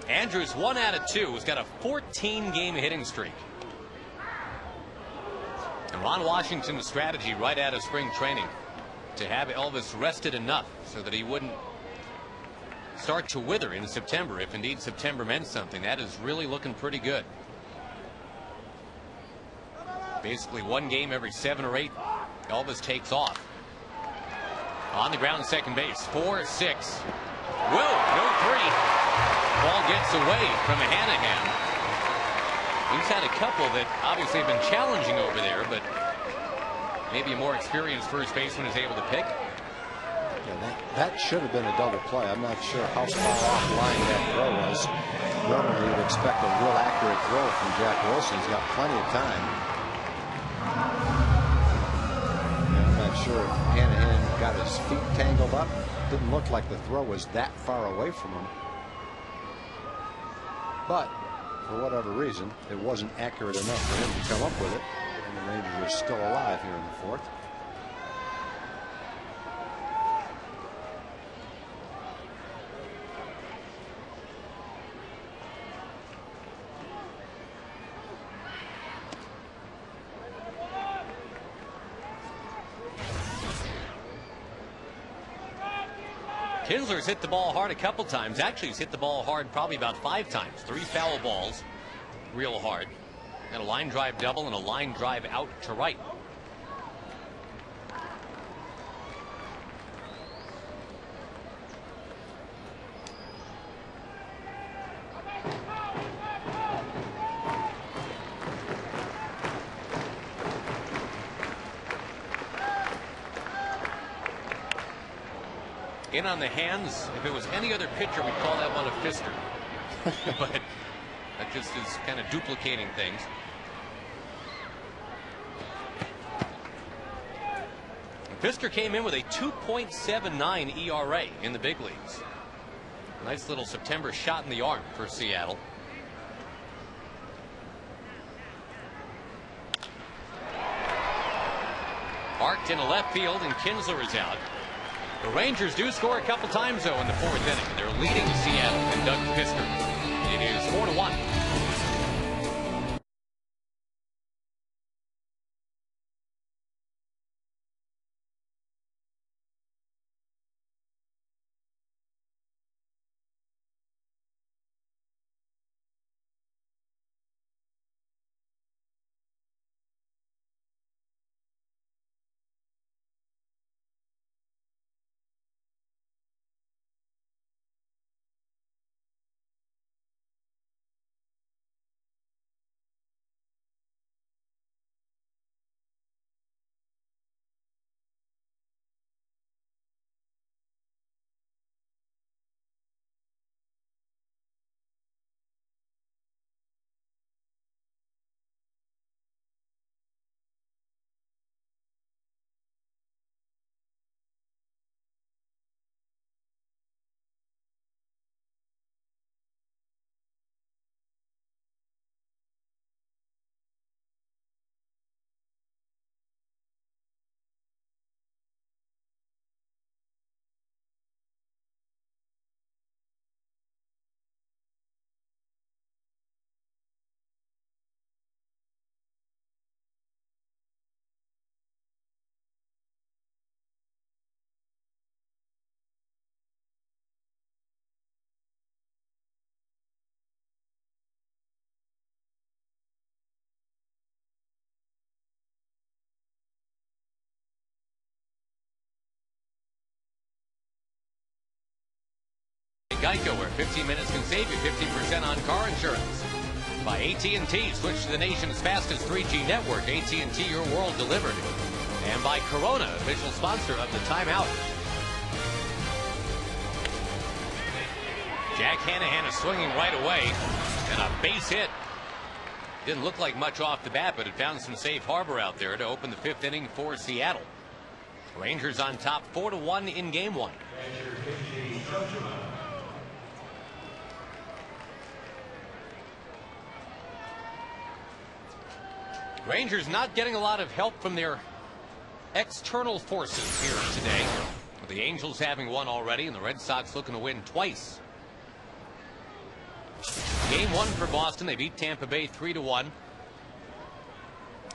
Andrews 1 out of 2 has got a 14-game hitting streak. And Ron Washington's strategy right out of spring training to have Elvis rested enough so that he wouldn't start to wither in September, if indeed September meant something. That is really looking pretty good. Basically 1 game every 7 or 8, Elvis takes off. On the ground, second base, 4-6. Whoa, no 3. Ball gets away from Hanahan. He's had a couple that obviously have been challenging over there, but maybe a more experienced first baseman is able to pick. Yeah, that should have been a double play. I'm not sure how far offline that throw was. Normally you'd expect a real accurate throw from Jack Wilson. He's got plenty of time. I'm not sure if Hanahan got his feet tangled up. Didn't look like the throw was that far away from him. But for whatever reason, it wasn't accurate enough for him to come up with it, and the Rangers are still alive here in the fourth. Kinsler's hit the ball hard a couple times. Actually, he's hit the ball hard probably about 5 times. 3 foul balls, real hard. And a line drive double and a line drive out to right. In on the hands. If it was any other pitcher, we'd call that one a fister. But that just is kind of duplicating things. Fister came in with a 2.79 ERA in the big leagues. Nice little September shot in the arm for Seattle. Arced into left field, and Kinsler is out. The Rangers do score a couple times, though, in the 4th inning. They're leading Seattle and Doug Fister. It is 4-1. Geico, where 15 minutes can save you 15% on car insurance. By AT&T, switch to the nation's fastest 3G network. AT&T, your world delivered. And by Corona, official sponsor of the Timeout. Jack Hanahan is swinging right away, and a base hit. Didn't look like much off the bat, but it found some safe harbor out there to open the 5th inning for Seattle. Rangers on top 4-1 in game 1. Rangers not getting a lot of help from their external forces here today. With the Angels having won already, and the Red Sox looking to win twice. Game 1 for Boston. They beat Tampa Bay 3-1.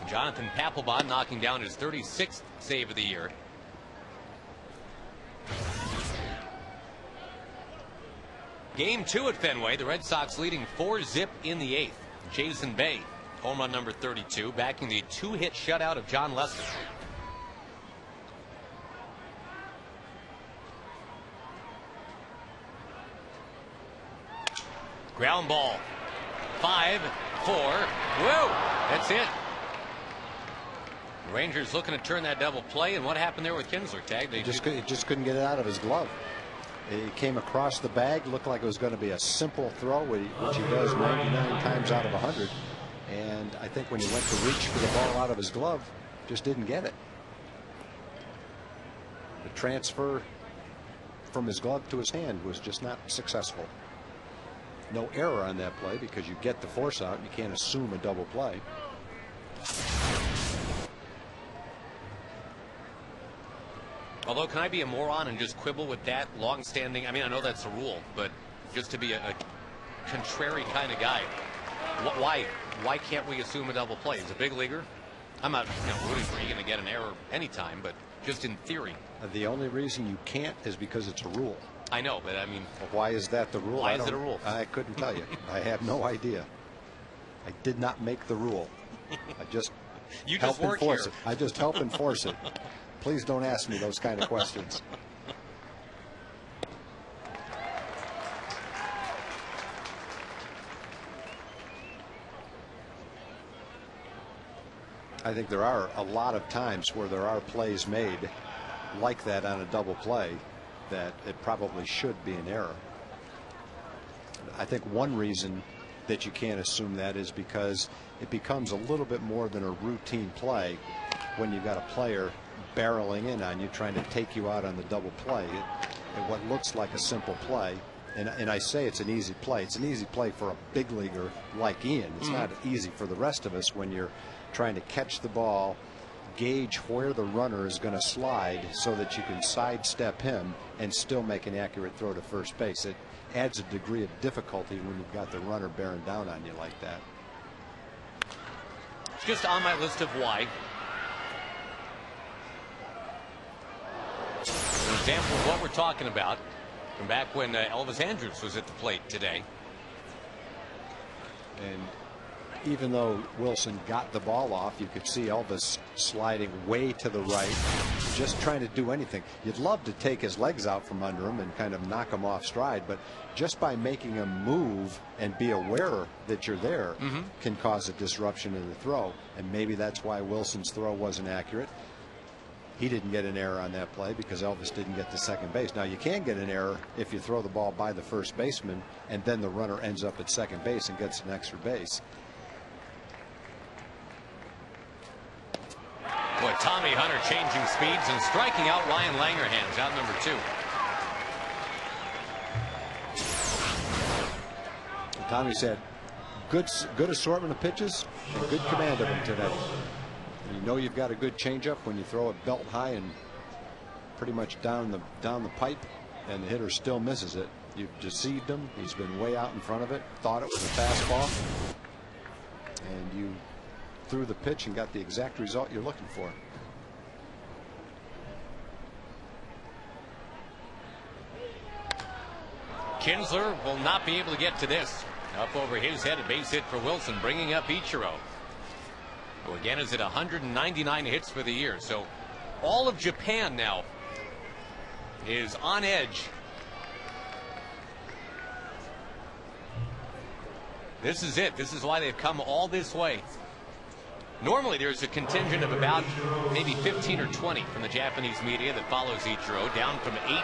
Jonathan Papelbon knocking down his 36th save of the year. Game 2 at Fenway. The Red Sox leading 4-0 in the 8th. Jason Bay, home run number 32, backing the 2-hit shutout of John Lester. Ground ball. 5-4. Whoa! That's it. Rangers looking to turn that double play, and what happened there with Kinsler? Tag? They just couldn't get it out of his glove. It came across the bag, looked like it was going to be a simple throw, which he does 99 times out of 100. And I think when he went to reach for the ball out of his glove, just didn't get it. The transfer from his glove to his hand was just not successful. No error on that play because you get the force out. You can't assume a double play. Although, can I be a moron and just quibble with that long-standing? I mean, I know that's a rule, but just to be a contrary kind of guy, why can't we assume a double play? As a big leaguer, I'm not rooting for you going to get an error anytime, but just in theory. The only reason you can't is because it's a rule. I know, but I mean, why is that the rule? Why is it a rule? I couldn't tell you. I have no idea. I did not make the rule. I just you help just work enforce here. it. I just help enforce it. Please don't ask me those kind of questions. I think there are a lot of times where there are plays made like that on a double play that it probably should be an error. I think one reason that you can't assume that is because it becomes a little bit more than a routine play when you've got a player barreling in on you trying to take you out on the double play. And what looks like a simple play, and I say it's an easy play. It's an easy play for a big leaguer like Ian. It's not easy for the rest of us when you're trying to catch the ball, gauge where the runner is going to slide so that you can sidestep him and still make an accurate throw to first base. It adds a degree of difficulty when you've got the runner bearing down on you like that. It's just on my list of why. An example of what we're talking about from back when Elvis Andrus was at the plate today. And even though Wilson got the ball off, you could see Elvis sliding way to the right, just trying to do anything. You'd love to take his legs out from under him and kind of knock him off stride, but just by making him move and be aware that you're there can cause a disruption in the throw. And maybe that's why Wilson's throw wasn't accurate. He didn't get an error on that play because Elvis didn't get to second base. Now, you can get an error if you throw the ball by the first baseman and then the runner ends up at second base and gets an extra base. Boy, Tommy Hunter changing speeds and striking out Ryan Langerhans, out number 2. Tommy said, good assortment of pitches and good command of them today. And you know you've got a good changeup when you throw it belt high and pretty much down the pipe, and the hitter still misses it. You've deceived him. He's been way out in front of it. Thought it was a fastball, and you threw the pitch and got the exact result you're looking for. Kinsler will not be able to get to this. Up over his head, a base hit for Wilson, bringing up Ichiro, who again is at 199 hits for the year. So all of Japan now is on edge. This is it. This is why they've come all this way. Normally there's a contingent of about maybe 15 or 20 from the Japanese media that follows Ichiro, down from 80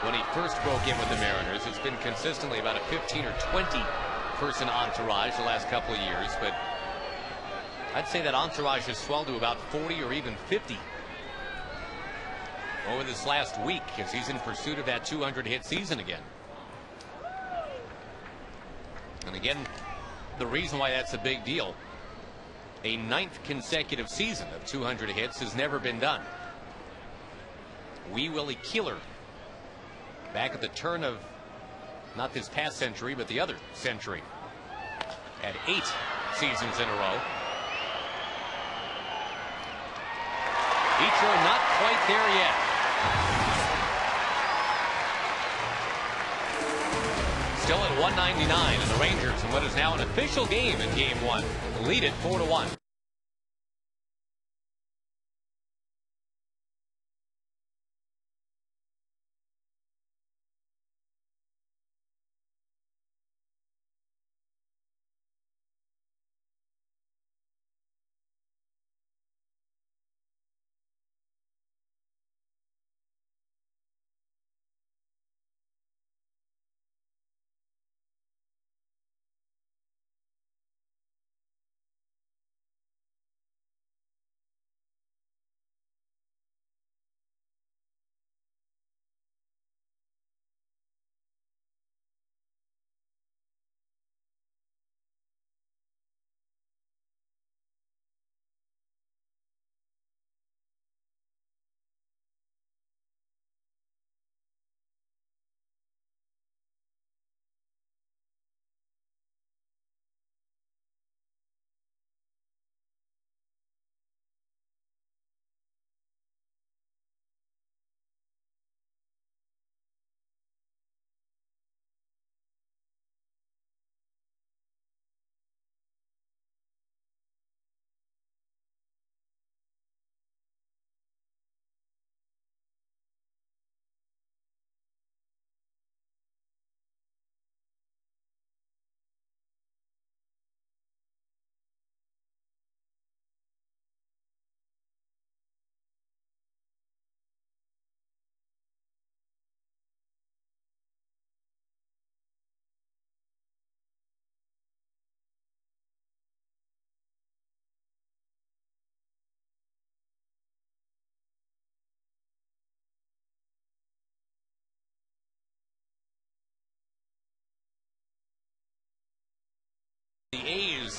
when he first broke in with the Mariners. It's been consistently about a 15 or 20 person entourage the last couple of years, but I'd say that entourage has swelled to about 40 or even 50 over this last week as he's in pursuit of that 200 hit season again. And again, the reason why that's a big deal, a 9th consecutive season of 200 hits has never been done. Wee Willie Keeler, back at the turn of not this past century but the other century, had 8 seasons in a row. Ichiro not quite there yet. Still at 199, and the Rangers in what is now an official game in Game 1 lead it 4-1.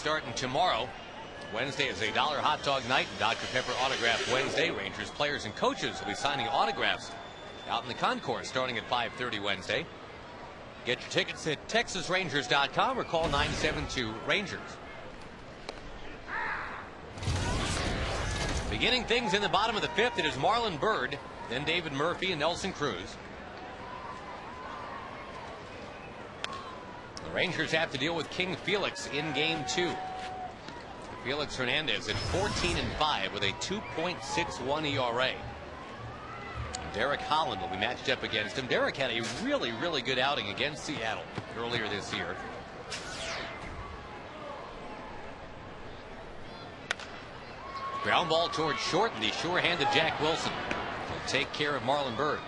starting tomorrow. Wednesday is a $1 hot dog night and Dr. Pepper Autograph Wednesday. Rangers players and coaches will be signing autographs out in the concourse starting at 5:30 Wednesday. Get your tickets at TexasRangers.com or call 972-RANGERS. Beginning things in the bottom of the fifth, it is Marlon Byrd, then David Murphy and Nelson Cruz. The Rangers have to deal with King Felix in game 2. Felix Hernandez at 14-5 with a 2.61 ERA. Derek Holland will be matched up against him. Derek had a really, really good outing against Seattle earlier this year. Ground ball towards short, and the sure-handed Jack Wilson will take care of Marlon Byrd.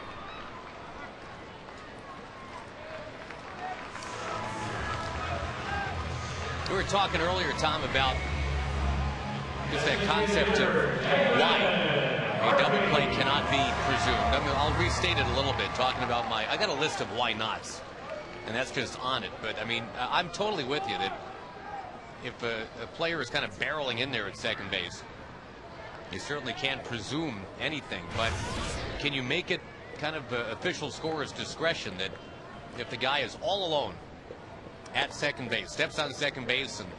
We were talking earlier, Tom, about just that concept of why a double play cannot be presumed. I mean, I'll restate it a little bit, talking about I got a list of why nots, and that's just on it. But I mean, I'm totally with you that if a player is kind of barreling in there at second base, you certainly can't presume anything. But can you make it kind of official scorer's discretion that if the guy is all alone at second base, steps on second base, and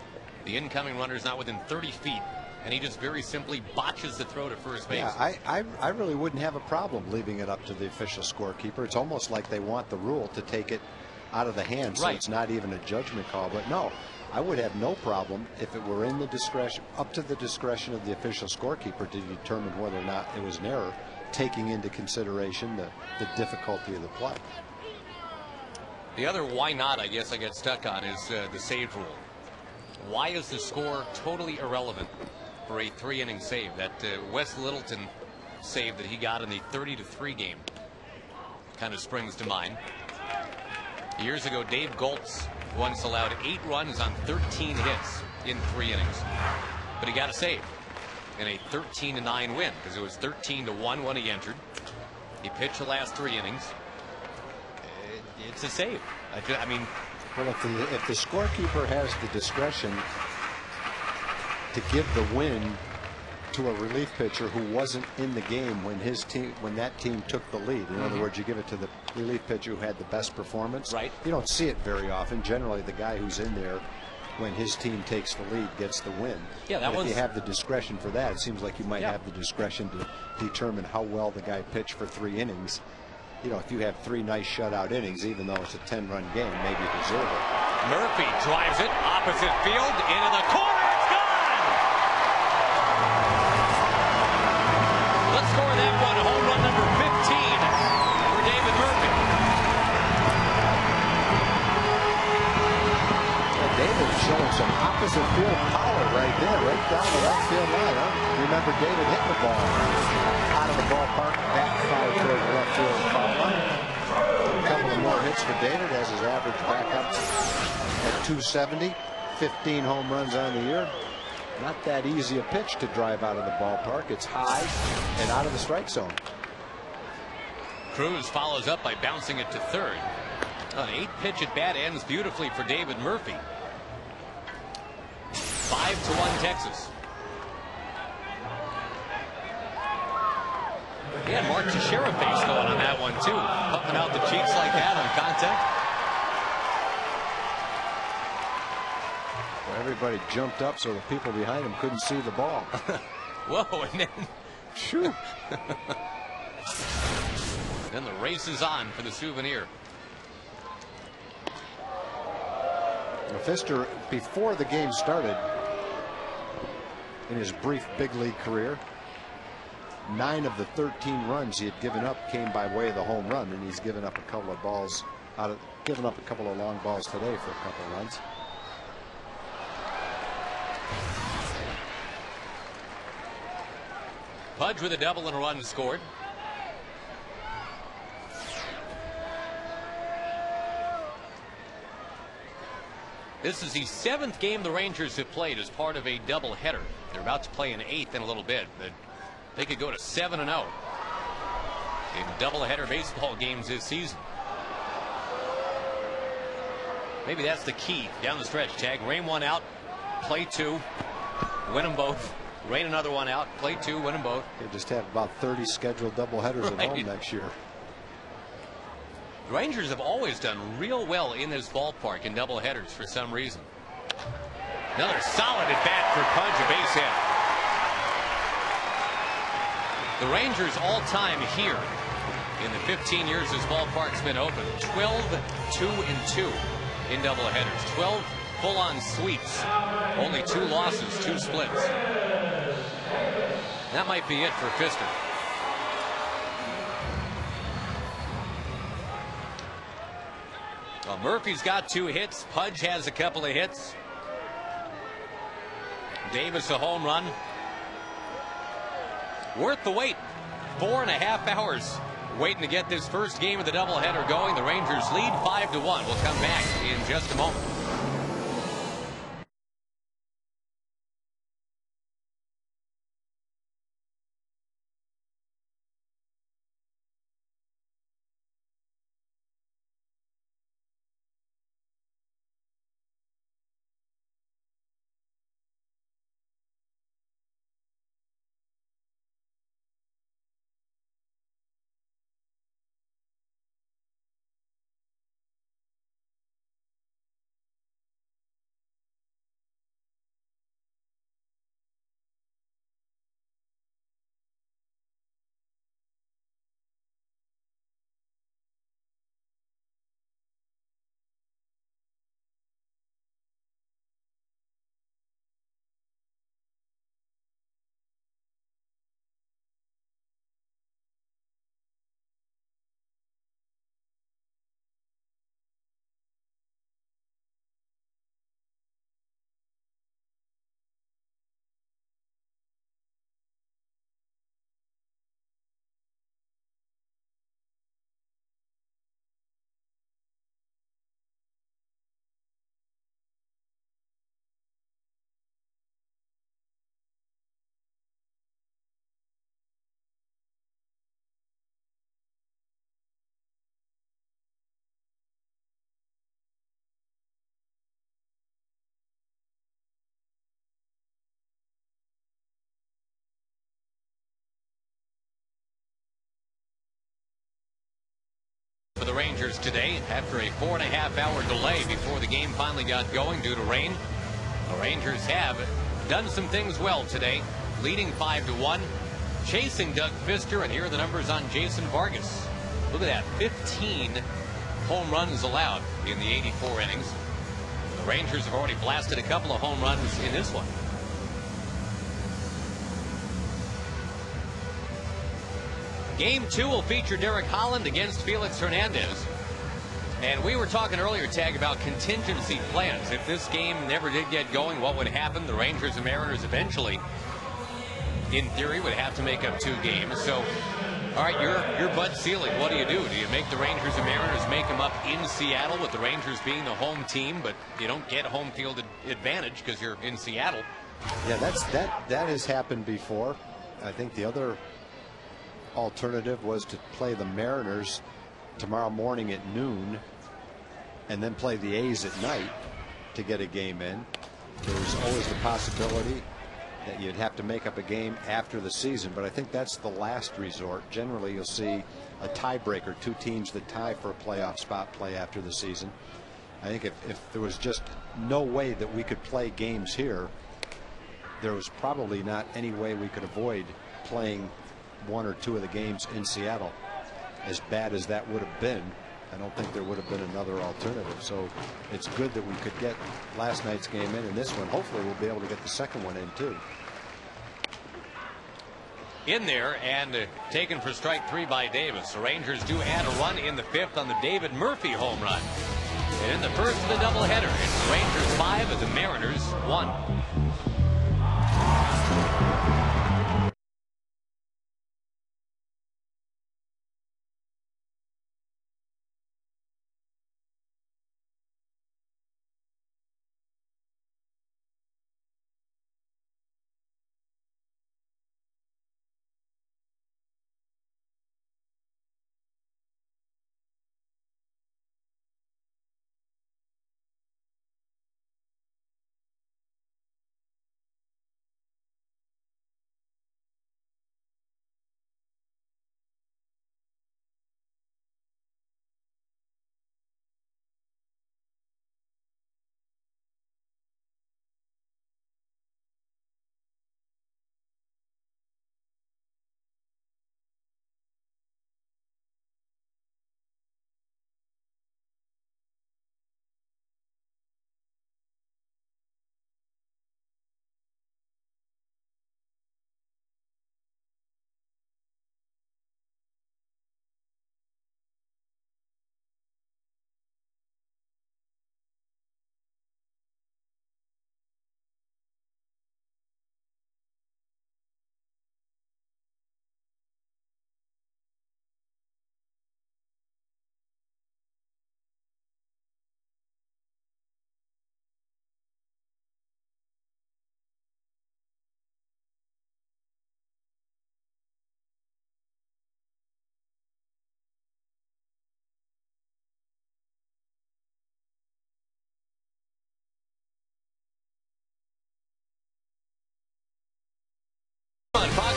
the incoming runner is not within 30 feet, and he just very simply botches the throw to first base? Yeah, I really wouldn't have a problem leaving it up to the official scorekeeper. It's almost like they want the rule to take it out of the hands, so it's not even a judgment call. But no, I would have no problem if it were in the discretion, up to the discretion of the official scorekeeper to determine whether or not it was an error, taking into consideration the difficulty of the play. The other why not, I guess I get stuck on, is the save rule. Why is the score totally irrelevant for a 3-inning save? That Wes Littleton save that he got in the 30-3 game kind of springs to mind. Years ago, Dave Goltz once allowed 8 runs on 13 hits in 3 innings, but he got a save in a 13-9 win because it was 13-1 when he entered. He pitched the last 3 innings. It's a save. I mean, well, if the scorekeeper has the discretion to give the win to a relief pitcher who wasn't in the game when that team took the lead, in other words, you give it to the relief pitcher who had the best performance. Right. You don't see it very often. Generally, the guy who's in there when his team takes the lead gets the win. Yeah, that if you have the discretion for that, it seems like you might have the discretion to determine how well the guy pitched for 3 innings. You know, if you have 3 nice shutout innings, even though it's a 10-run game, maybe you deserve it. Murphy drives it opposite field into the corner. It's gone! Let's score that one. Home run number 15 for David Murphy. Yeah, David showing some opposite field power right there, right down the left field line. Huh? Remember David hitting the ball out of the ballpark, back foul toward the left field foul line. A couple of more hits for David as his average back up at 270. 15 home runs on the year. Not that easy a pitch to drive out of the ballpark. It's high and out of the strike zone. Cruz follows up by bouncing it to third. An 8-pitch at bat ends beautifully for David Murphy. 5-1 Texas. He had Mark Teixeira face going on that one too, pumping out the cheeks like that on contact. Well, everybody jumped up so the people behind him couldn't see the ball. Whoa, and then Shoo. Then the race is on for the souvenir. Pfister, before the game started, in his brief big league career, 9 of the 13 runs he had given up came by way of the home run, and he's given up a couple of balls given up a couple of long balls today for a couple of runs. Pudge with a double and a run scored. This is the 7th game the Rangers have played as part of a doubleheader. They're about to play an 8th in a little bit, but they could go to 7-0 in doubleheader baseball games this season. Maybe that's the key down the stretch. Tag, rain one out, play 2, win them both. Rain another one out, play 2, win them both. They just have about 30 scheduled doubleheaders Right. at home next year. The Rangers have always done real well in this ballpark in doubleheaders for some reason. Another solid at bat for Pudge, a base hit. The Rangers all time here in the 15 years this ballpark's been open, 12-2-2 in doubleheaders, 12 full-on sweeps, only 2 losses, 2 splits. That might be it for Pfister. Well, Murphy's got 2 hits. Pudge has a couple of hits. Davis a home run. Worth the wait. 4.5 hours waiting to get this first game of the doubleheader going. The Rangers lead 5-1. We'll come back in just a moment. For the Rangers today, after a 4.5-hour delay before the game finally got going due to rain, the Rangers have done some things well today, leading 5-1, chasing Doug Pfister, and here are the numbers on Jason Vargas. Look at that, 15 home runs allowed in the 84 innings. The Rangers have already blasted a couple of home runs in this one. Game 2 will feature Derek Holland against Felix Hernandez. And we were talking earlier, Tag, about contingency plans. If this game never did get going, what would happen? The Rangers and Mariners eventually, in theory, would have to make up 2 games. So, all right, you're Bud Selig. What do? Do you make the Rangers and Mariners make them up in Seattle with the Rangers being the home team, but you don't get home field advantage because you're in Seattle? Yeah, that has happened before. I think the other alternative was to play the Mariners tomorrow morning at noon and then play the A's at night to get a game in. There's always the possibility that you'd have to make up a game after the season, but I think that's the last resort. Generally, you'll see a tiebreaker, 2 teams that tie for a playoff spot play after the season. I think if there was just no way that we could play games here, there was probably not any way we could avoid playing 1 or 2 of the games in Seattle. As bad as that would have been, I don't think there would have been another alternative. So it's good that we could get last night's game in, and this one hopefully we'll be able to get the second one in too. In there and taken for strike 3 by Davis. The Rangers do add a run in the 5th on the David Murphy home run. And in the first of the doubleheader, it's the Rangers 5 and the Mariners 1.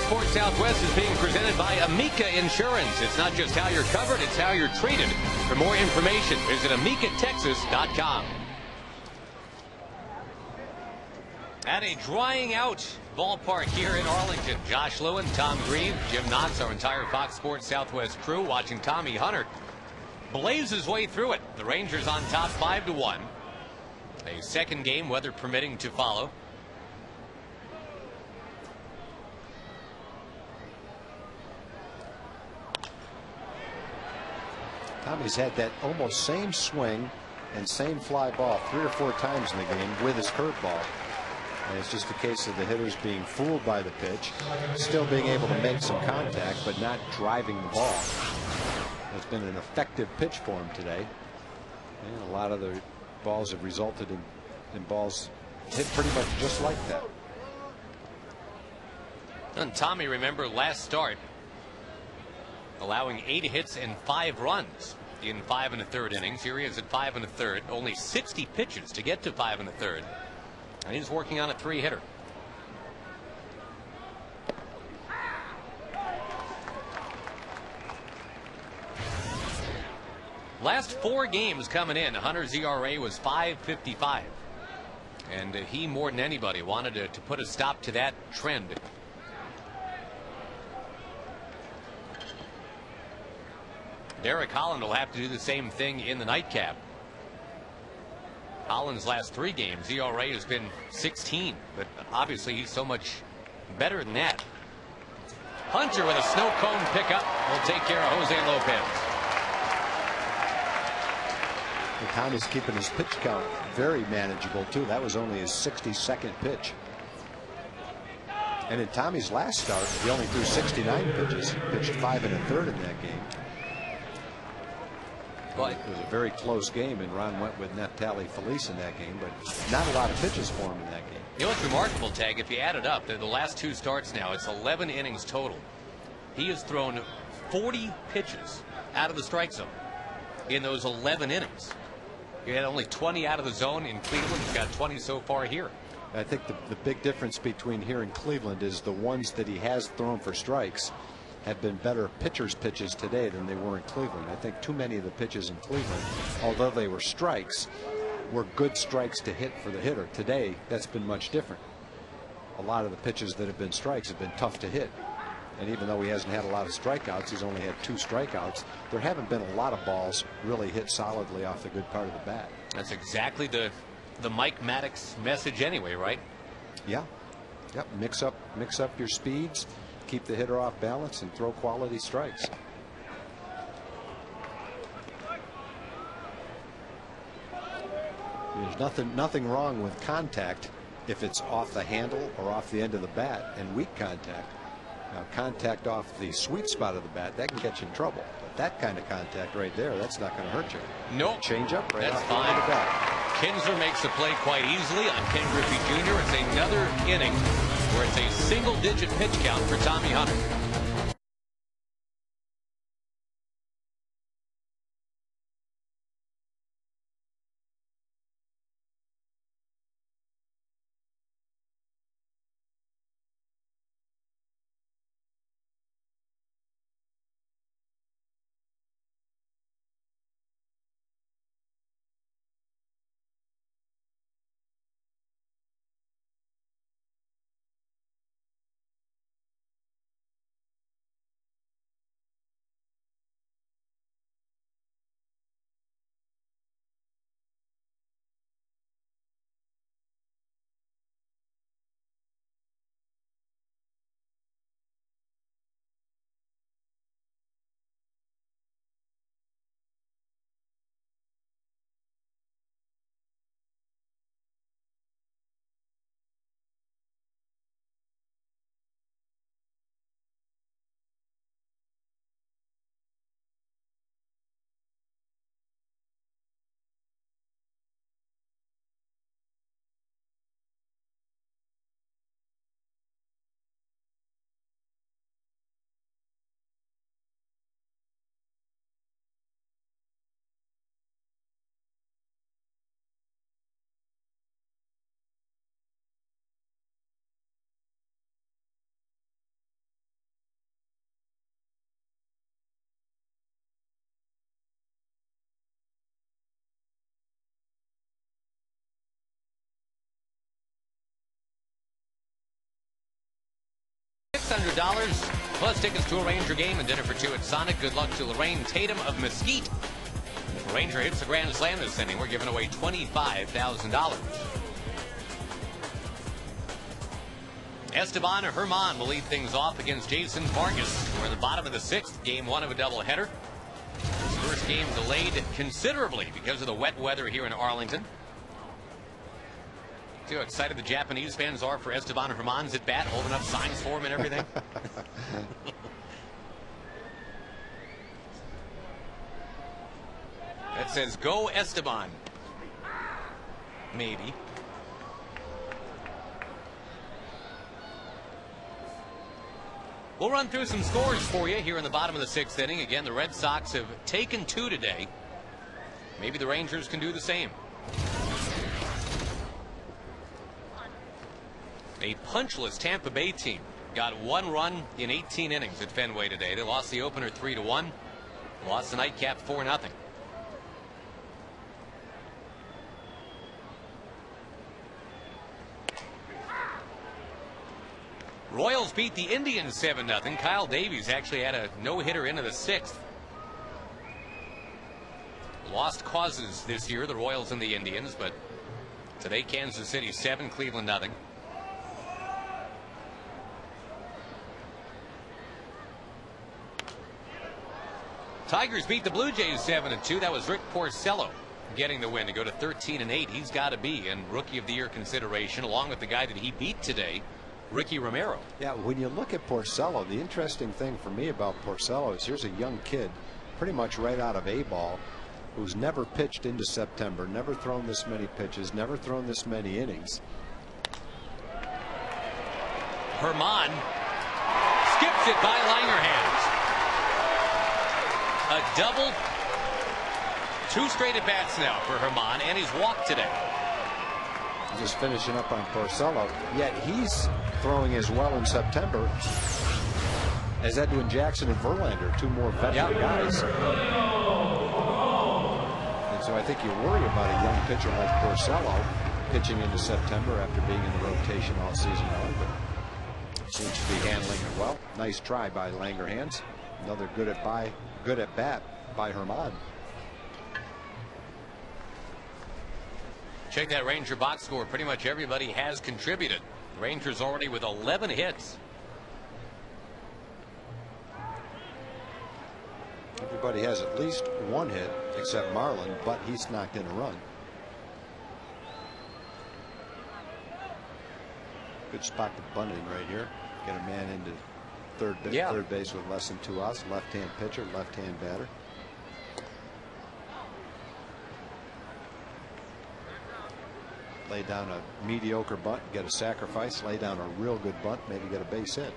Sports Southwest is being presented by Amica Insurance. It's not just how you're covered, it's how you're treated. For more information, visit amicatexas.com. At a drying out ballpark here in Arlington, Josh Lewin, Tom Grieve, Jim Knox, our entire Fox Sports Southwest crew watching Tommy Hunter blaze his way through it. The Rangers on top 5-1. A second game, weather permitting, to follow. Tommy's had that almost same swing and same fly ball 3 or 4 times in the game with his curveball. And it's just a case of the hitters being fooled by the pitch, still being able to make some contact, but not driving the ball. It's been an effective pitch for him today. And a lot of the balls have resulted in balls hit pretty much just like that. And Tommy, remember last start, allowing 8 hits and 5 runs in 5 1/3 innings. Here he is at 5 1/3. Only 60 pitches to get to 5 1/3. And he's working on a 3-hitter. Last 4 games coming in, Hunter's ERA was 5.55. And he, more than anybody, wanted to put a stop to that trend. Derek Holland will have to do the same thing in the nightcap. Holland's last 3 games, ERA has been 16, but obviously he's so much better than that. Hunter with a snow cone pickup will take care of Jose Lopez. And Tommy's keeping his pitch count very manageable too. That was only his 62nd pitch. And in Tommy's last start, he only threw 69 pitches. He pitched 5 1/3 in that game. Well, it was a very close game, and Ron went with Neftali Felice in that game, but not a lot of pitches for him in that game. You know what's remarkable, Tag? If you add it up, the last 2 starts now, it's 11 innings total. He has thrown 40 pitches out of the strike zone in those 11 innings. He had only 20 out of the zone in Cleveland. He's got 20 so far here. I think the big difference between here and Cleveland is the ones that he has thrown for strikes have been better pitchers' pitches today than they were in Cleveland. I think too many of the pitches in Cleveland, although they were strikes, were good strikes to hit for the hitter. Today, that's been much different. A lot of the pitches that have been strikes have been tough to hit. And even though he hasn't had a lot of strikeouts, he's only had 2 strikeouts. There haven't been a lot of balls really hit solidly off the good part of the bat. That's exactly the Mike Maddox message anyway, right? Yeah. Yep. Mix up your speeds, keep the hitter off balance, and throw quality strikes. There's nothing wrong with contact if it's off the handle or off the end of the bat, and weak contact. Now, contact off the sweet spot of the bat, that can get you in trouble. But that kind of contact right there, that's not going to hurt you. Nope. Change up right That's off the end of the bat. Kinsler makes the play quite easily on Ken Griffey Jr. It's another inning where it's a single-digit pitch count for Tommy Hunter. $600 plus tickets to a Ranger game and dinner for two at Sonic. Good luck to Lorraine Tatum of Mesquite. If a Ranger hits the Grand Slam this inning, we're giving away $25,000. Esteban Herman will lead things off against Jason Vargas. We're in the bottom of the sixth, game one of a doubleheader. His first game delayed considerably because of the wet weather here in Arlington. See how excited the Japanese fans are for Esteban Herman's at bat, holding up signs for him and everything. That says, "Go Esteban." Maybe. We'll run through some scores for you here in the bottom of the sixth inning. Again, the Red Sox have taken two today. Maybe the Rangers can do the same. A punchless Tampa Bay team got one run in 18 innings at Fenway today. They lost the opener 3-1. Lost the nightcap 4-0. Royals beat the Indians 7-0. Kyle Davies actually had a no-hitter into the sixth. Lost causes this year, the Royals and the Indians, but today Kansas City 7, Cleveland 0. Tigers beat the Blue Jays 7-2. That was Rick Porcello getting the win to go to 13-8. He's got to be in Rookie of the Year consideration, along with the guy that he beat today, Ricky Romero. Yeah, when you look at Porcello, the interesting thing for me about Porcello is here's a young kid, pretty much right out of A-ball, who's never pitched into September, never thrown this many pitches, never thrown this many innings. Herman skips it by Langerhans. A double, two straight at bats now for Herman, and he's walked today. Just finishing up on Porcello, yet he's throwing as well in September as Edwin Jackson and Verlander, two more veteran guys. And so I think you worry about a young pitcher like Porcello pitching into September after being in the rotation all season long, but seems to be handling it well. Nice try by Langerhans. Another good at bat by Herman. Check that Ranger box score. Pretty much everybody has contributed. Rangers already with 11 hits. Everybody has at least one hit except Marlin, but he's knocked in a run. Good spot to bunt in right here. Get a man into third base with less than 2 outs. Left-hand pitcher, left-hand batter. Lay down a mediocre bunt, get a sacrifice. Lay down a real good bunt, maybe get a base hit.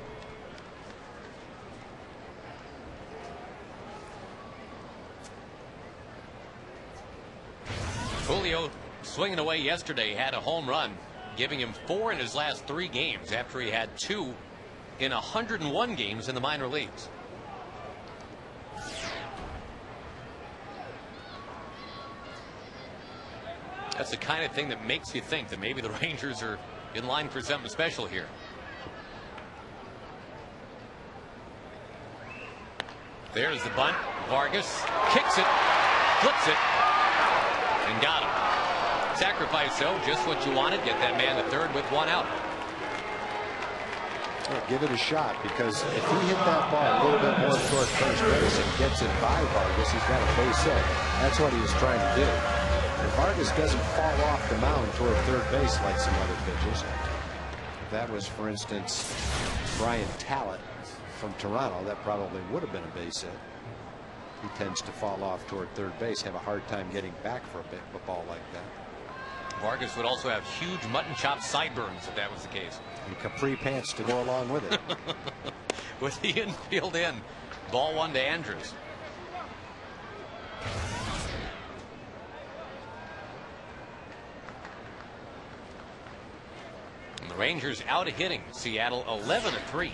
Julio swinging away yesterday, had a home run, giving him 4 in his last 3 games after he had 2 in 101 games in the minor leagues. That's the kind of thing that makes you think that maybe the Rangers are in line for something special here. There's the bunt. Vargas kicks it, flips it, and got him. Sacrifice, though, just what you wanted. Get that man to third with 1 out. Well, give it a shot, because if he hit that ball a little bit more toward first base and gets it by Vargas, he's got a base hit. That's what he was trying to do. If Vargas doesn't fall off the mound toward third base like some other pitchers, if that was, for instance, Brian Tallett from Toronto, that probably would have been a base hit. He tends to fall off toward third base, have a hard time getting back for a ball like that. Vargas would also have huge mutton chop sideburns if that was the case. And capri pants to go along with it. With the infield in. Ball 1 to Andrews. And the Rangers out hitting Seattle 11-3.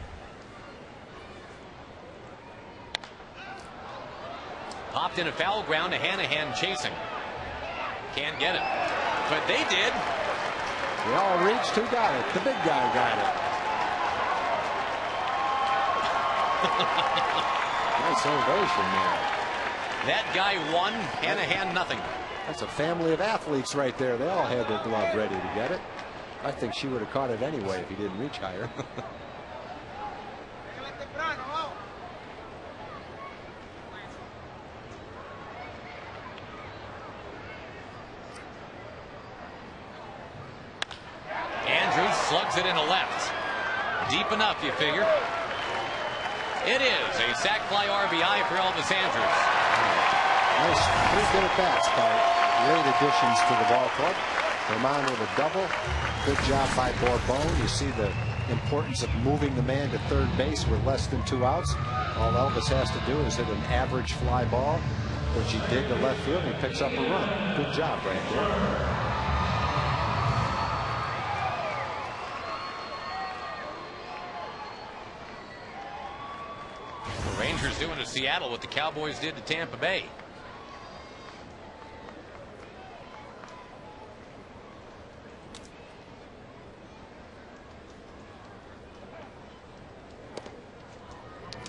Popped in a foul ground to Hanahan chasing. Can't get it. But they did. They all reached. Who got it? The big guy got it. Nice ovation there. That guy won, Hanahan nothing. That's a family of athletes right there. They all had their glove ready to get it. I think she would have caught it anyway if he didn't reach higher. Andrews slugs it into left. Deep enough, you figure. It is a sac fly RBI for Elvis Andrews. Nice, 3 good at bats by late additions to the ball club. Vermont with a double. Good job by Bourbon. You see the importance of moving the man to third base with less than 2 outs. All Elvis has to do is hit an average fly ball, which he did to left field, and he picks up a run. Good job right there. The Rangers doing to Seattle what the Cowboys did to Tampa Bay.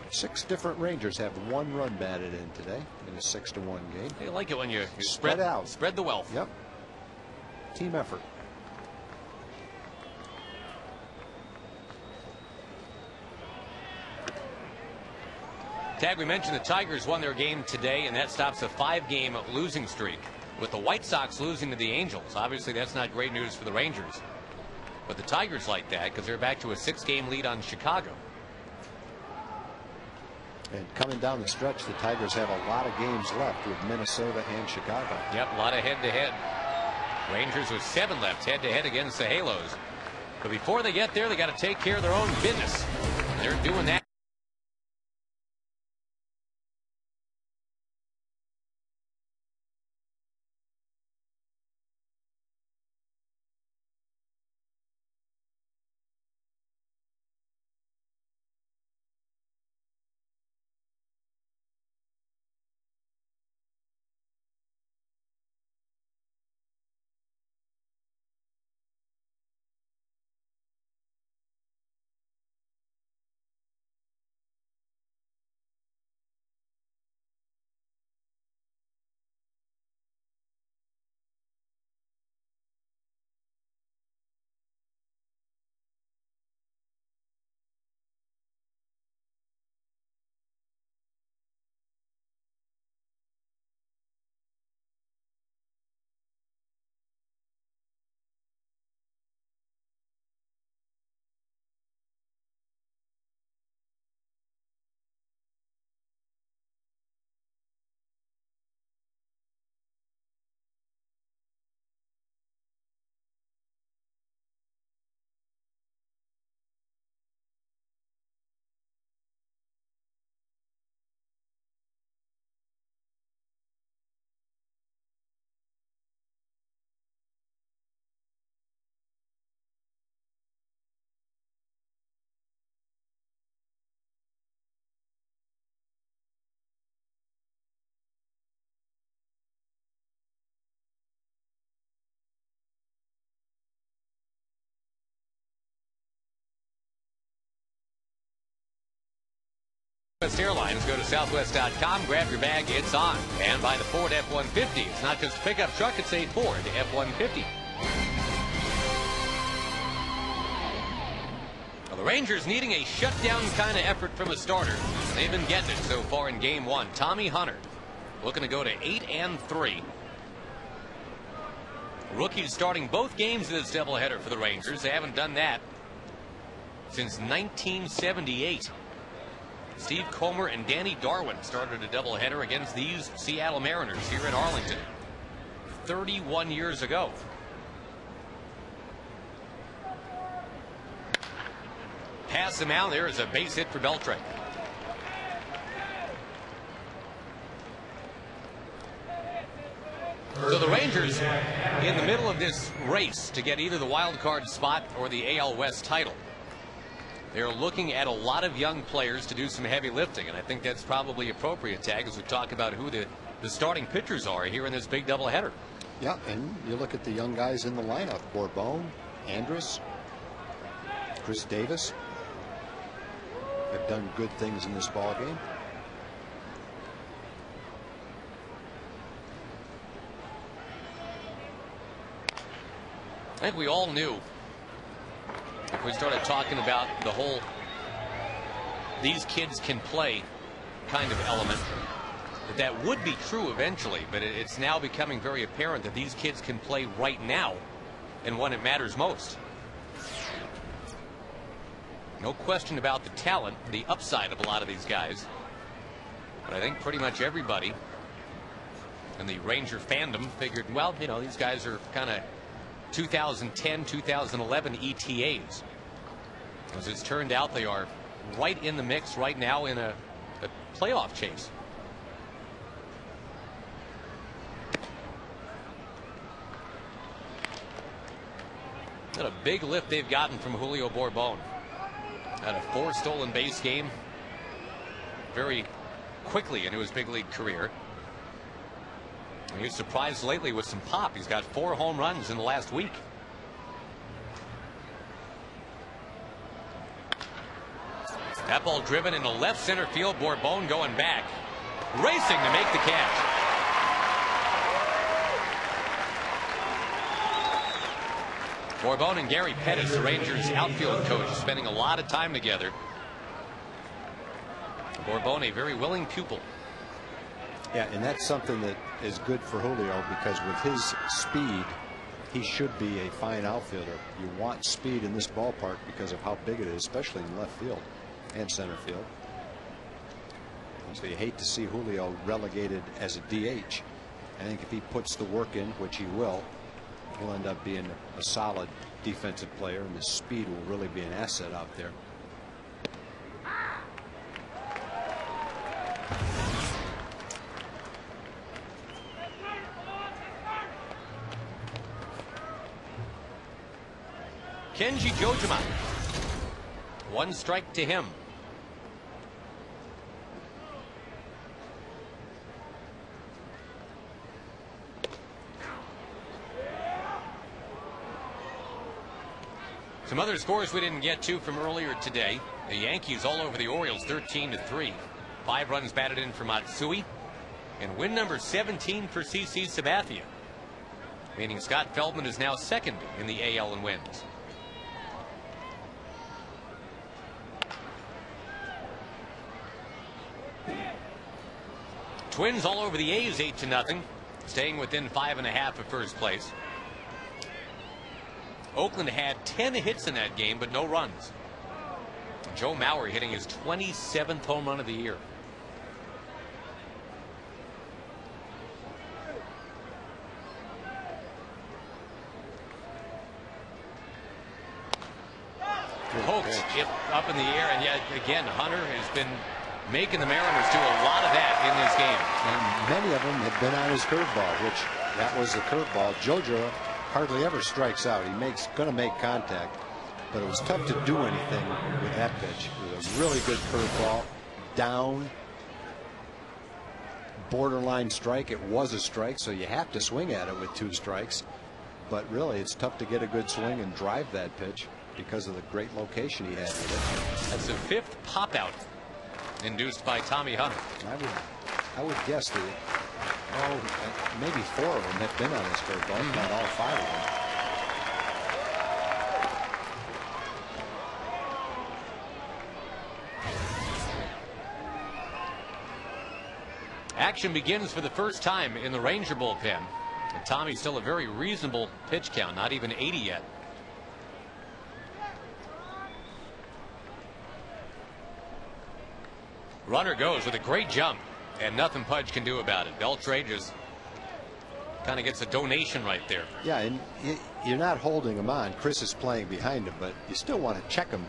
Six different Rangers have 1 run batted in today in a 6-1 game. They like it when you Spread out. Spread the wealth. Yep. Team effort. Tag, we mentioned the Tigers won their game today, and that stops a 5-game losing streak. With the White Sox losing to the Angels, obviously that's not great news for the Rangers. But the Tigers like that because they're back to a 6-game lead on Chicago. And coming down the stretch, the Tigers have a lot of games left with Minnesota and Chicago. Yep, a lot of head-to-head. Rangers with 7 left head-to-head against the Halos. But before they get there, they got to take care of their own business. They're doing that. Southwest Airlines. Go to southwest.com, grab your bag, it's on. And buy the Ford F-150. It's not just a pickup truck, it's a Ford F-150. Well, the Rangers needing a shutdown kind of effort from a starter. They've been getting it so far in game 1. Tommy Hunter looking to go to 8-3. Rookies starting both games of this doubleheader for the Rangers. They haven't done that since 1978. Steve Comer and Danny Darwin started a doubleheader against these Seattle Mariners here in Arlington 31 years ago. Pass him out. There is a base hit for Beltre. So the Rangers in the middle of this race to get either the wild card spot or the AL West title. They're looking at a lot of young players to do some heavy lifting, and I think that's probably appropriate, Tag, as we talk about who the starting pitchers are here in this big doubleheader. Yeah, and you look at the young guys in the lineup: Bourbon, Andrus, Chris Davis. have done good things in this ball game. I think we all knew, if we started talking about the whole these kids can play kind of element, that would be true eventually, but it's now becoming very apparent that these kids can play right now and when it matters most. No question about the talent, the upside of a lot of these guys, but I think pretty much everybody in the Ranger fandom figured, well, you know, these guys are kind of 2010, 2011 ETAs. As it's turned out, they are right in the mix right now in a playoff chase. What a big lift they've gotten from Julio Bourbon. Had a 4 stolen base game very quickly into his big league career. And he was surprised lately with some pop. He's got 4 home runs in the last week. That ball driven into left center field. Bourbon going back, racing to make the catch. Bourbon and Gary Pettis, the Rangers outfield coach, spending a lot of time together. Bourbon, a very willing pupil. Yeah, and that's something that is good for Julio, because with his speed, he should be a fine outfielder. You want speed in this ballpark because of how big it is, especially in left field and center field. And so you hate to see Julio relegated as a DH. I think if he puts the work in, which he will, he'll end up being a solid defensive player, and the speed will really be an asset out there. Kenji Jojima. 1 strike to him. Some other scores we didn't get to from earlier today. The Yankees all over the Orioles, 13-3. 5 runs batted in for Matsui. And win number 17 for CC Sabathia, meaning Scott Feldman is now second in the AL in wins. Twins all over the A's, 8-0, staying within 5.5 of first place. Oakland had 10 hits in that game, but no runs. Joe Mauer hitting his 27th home run of the year. Pokes it up in the air, and yet again, Hunter has been making the Mariners do a lot of that in this game. And many of them have been on his curveball, which that was the curveball. JoJo hardly ever strikes out. He's going to make contact, but it was tough to do anything with that pitch. It was a really good curveball, down, borderline strike. It was a strike, so you have to swing at it with 2 strikes. But really, it's tough to get a good swing and drive that pitch because of the great location he had with it. That's the 5th pop out induced by Tommy Hunter. I would guess that maybe 4 of them have been on his curveball, not all 5 of them. Action begins for the first time in the Ranger bullpen. And Tommy's still a very reasonable pitch count, not even 80 yet. Runner goes with a great jump, and nothing Pudge can do about it. Beltre just kind of gets a donation right there. Yeah, and you're not holding him on. Chris is playing behind him, but you still want to check him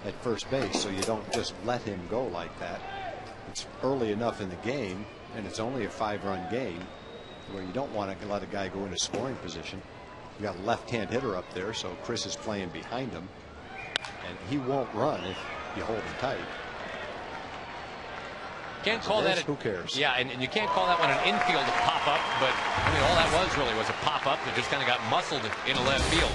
at first base so you don't just let him go like that. It's early enough in the game, and it's only a 5-run game, where you don't want to let a guy go into scoring position. You got a left-hand hitter up there, so Chris is playing behind him, and he won't run if you hold him tight. Can't call that. Who cares? Yeah, and you can't call that one an infield pop up, but I mean, all that was really was a pop up that just kind of got muscled into left field.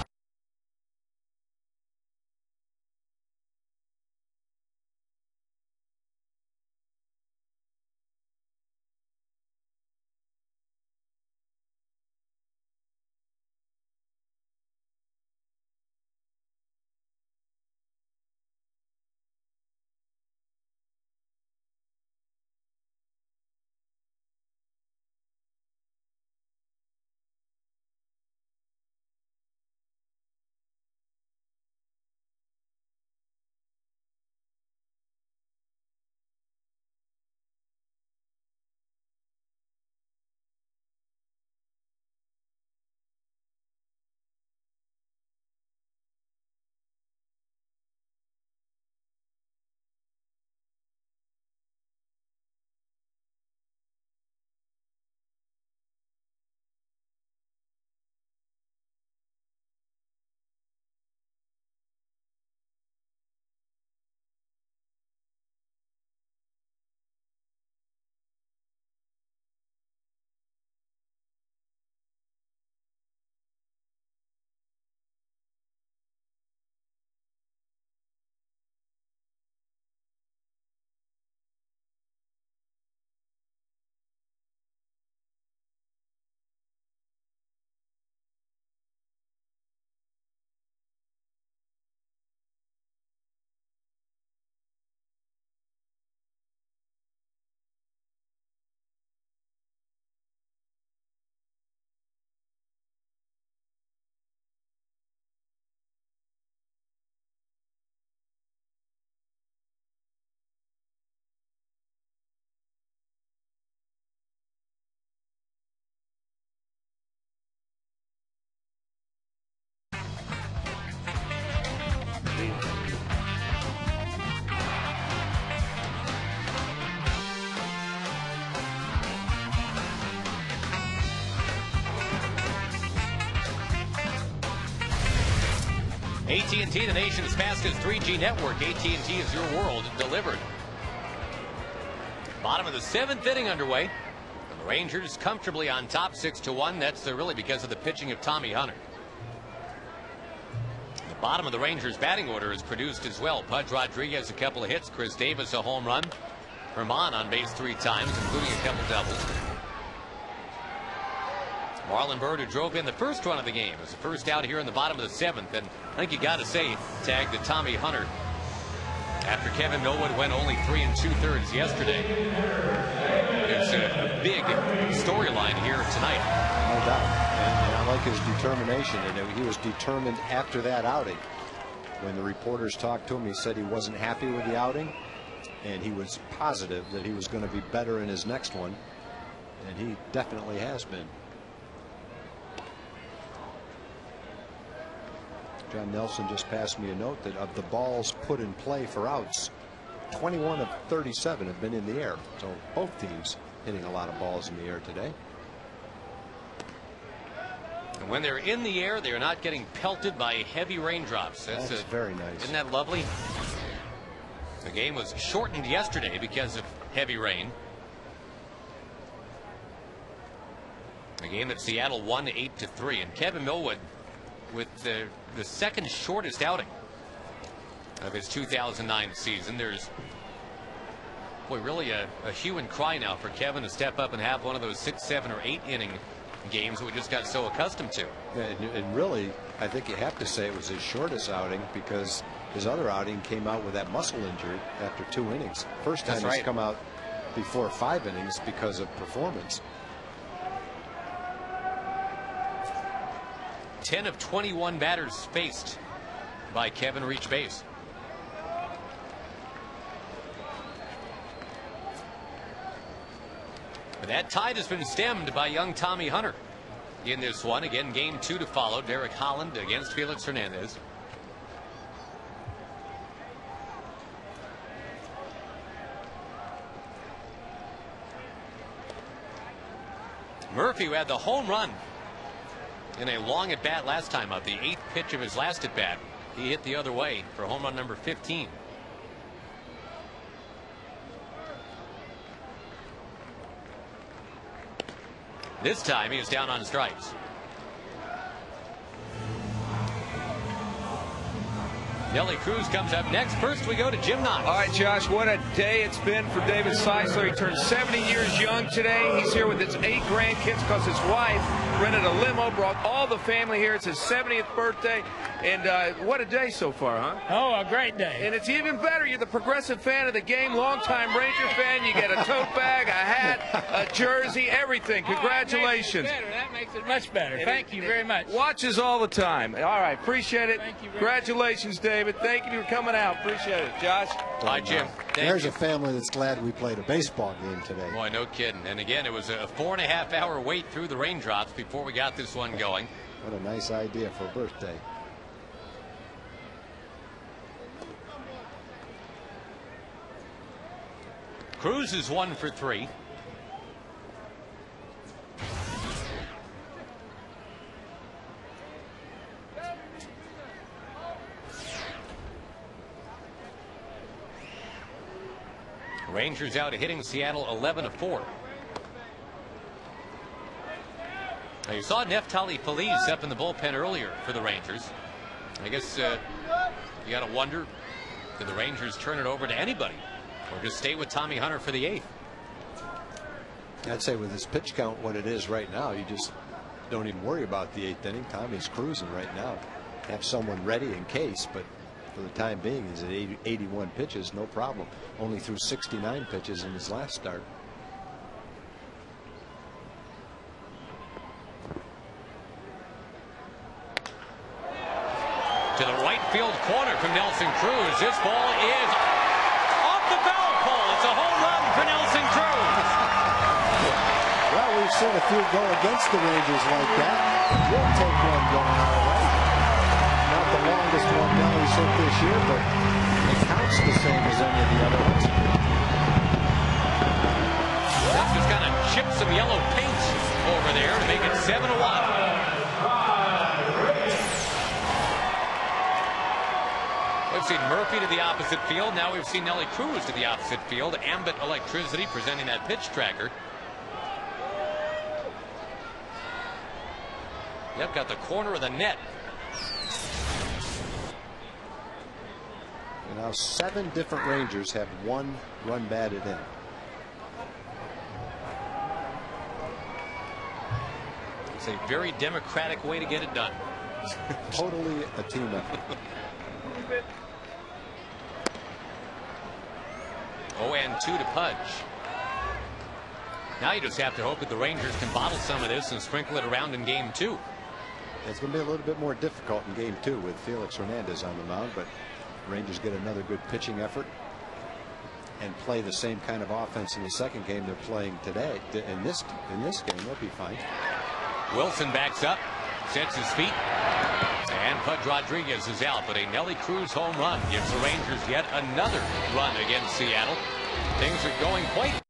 AT the nation's fastest 3G network. AT is your world delivered. Bottom of the 7th inning underway. And the Rangers comfortably on top 6-1. That's really because of the pitching of Tommy Hunter. The bottom of the Rangers batting order is produced as well. Pudge Rodriguez a couple of hits. Chris Davis a home run. Herman on base 3 times, including a couple doubles. Marlon Byrd, who drove in the first run of the game, is the first out here in the bottom of the 7th. And I think you got to say, tag to Tommy Hunter after Kevin Millwood went only 3 2/3 yesterday. It's a big storyline here tonight. No doubt. And I like his determination. And he was determined after that outing. When the reporters talked to him, he said he wasn't happy with the outing. And he was positive that he was going to be better in his next one. And he definitely has been. John Nelson just passed me a note that of the balls put in play for outs, 21 of 37 have been in the air. So both teams hitting a lot of balls in the air today. And when they're in the air, they're not getting pelted by heavy raindrops. That's very nice. Isn't that lovely? The game was shortened yesterday because of heavy rain. A game that Seattle won 8-3, and Kevin Millwood with the second shortest outing of his 2009 season. There's really a hue and cry now for Kevin to step up and have one of those 6, 7, or 8 inning games we just got so accustomed to. And really, I think you have to say it was his shortest outing because his other outing came out with that muscle injury after 2 innings. First time he's come out before 5 innings because of performance. 10 of 21 batters faced by Kevin reach base. But that tide has been stemmed by young Tommy Hunter in this one. Again, game 2 to follow. Derek Holland against Felix Hernandez. Murphy, who had the home run in a long at bat last time up, the 8th pitch of his last at bat, he hit the other way for home run number 15. This time he is down on strikes. Nelly Cruz comes up next. First we go to Jim Knox. All right, Josh, what a day it's been for David Seisler. He turned 70 years young today. He's here with his 8 grandkids because his wife rented a limo, brought all the family here. It's his 70th birthday. And what a day so far, huh? Oh, a great day. And it's even better. You're the progressive fan of the game, longtime Ranger fan. You get a tote bag, a hat, a jersey, everything. Congratulations. That makes it much better. Thank you very much. Watches all the time. All right, appreciate it. Thank you very Congratulations, David. Thank you for coming out. Appreciate it. Josh? Hi, Jim. There's a family that's glad we played a baseball game today. Boy, no kidding. And again, it was a 4.5-hour wait through the raindrops before we got this one going. What a nice idea for a birthday. Cruz is 1 for 3. Rangers out hitting Seattle 11-4. Now you saw Neftali Feliz up in the bullpen earlier for the Rangers. I guess you got to wonder, did the Rangers turn it over to anybody or just stay with Tommy Hunter for the 8th? I'd say with his pitch count what it is right now, you just don't even worry about the 8th inning. Tommy's cruising right now. Have someone ready in case, but for the time being, he's at 81 pitches, no problem. Only threw 69 pitches in his last start. To the right field corner from Nelson Cruz. This ball is off the foul pole. It's a home run for Nelson Cruz. Well, we've seen a few go against the Rangers like that. We'll take one going our way. Not the longest one Nelly's hit this year, but it counts the same as any of the other ones. Let's just kind of chip some yellow paint over there to make it 7-1. We've seen Murphy to the opposite field. Now we've seen Nelly Cruz to the opposite field. Ambit Electricity presenting that pitch tracker. Yep, got the corner of the net. And now 7 different Rangers have 1 run batted in. It's a very democratic way to get it done. Totally a team effort. 0-2 to Pudge. Now you just have to hope that the Rangers can bottle some of this and sprinkle it around in game 2. It's going to be a little bit more difficult in game 2 with Felix Hernandez on the mound, but Rangers get another good pitching effort and play the same kind of offense in the second game they're playing today. In this game, they'll be fine. Wilson backs up, sets his feet, and Pudge Rodriguez is out. But a Nelly Cruz home run gives the Rangers yet another run against Seattle. Things are going quite.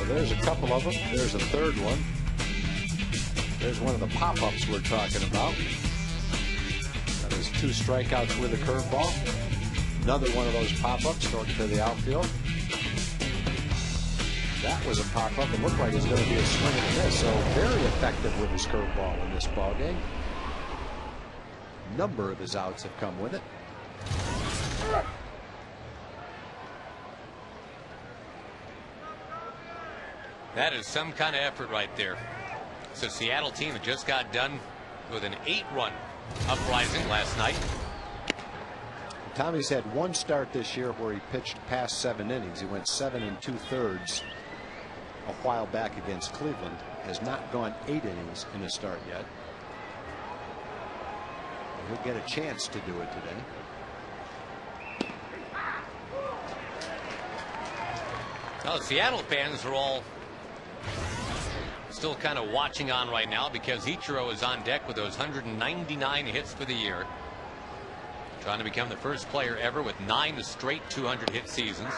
There's a couple of them. There's a third one. There's one of the pop-ups we're talking about. That is 2 strikeouts with a curveball. Another one of those pop-ups going to the outfield. That was a pop-up. It looked like it was going to be a swing and a miss. So very effective with his curveball in this ball game. Number of his outs have come with it. That is some kind of effort right there. So Seattle team that just got done with an 8-run uprising last night. Tommy's had 1 start this year where he pitched past 7 innings. He went 7 2/3 a while back against Cleveland. Has not gone 8 innings in a start yet. And he'll get a chance to do it today. Now the Seattle fans are all still kind of watching on right now because Ichiro is on deck with those 199 hits for the year. Trying to become the first player ever with 9 straight 200 hit seasons.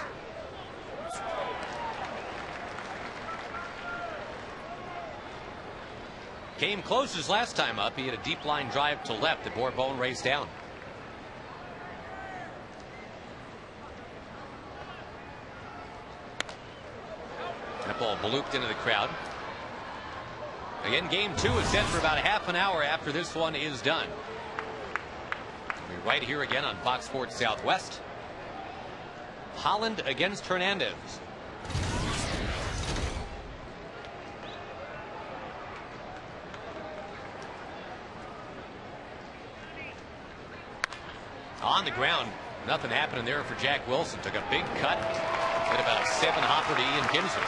Came close his last time up. He had a deep line drive to left that Bourbon raced down. That ball blooped into the crowd. Again, game 2 is set for about a half an hour after this one is done. We'll be right here again on Fox Sports Southwest. Holland against Hernandez. On the ground, nothing happening there for Jack Wilson. Took a big cut. Hit about a 7-hopper to Ian Kinsler.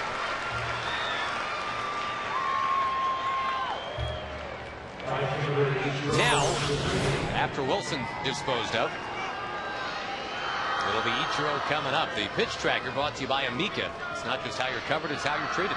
Now, after Wilson disposed of, it'll be Ichiro coming up. The pitch tracker brought to you by Amica. It's not just how you're covered, it's how you're treated.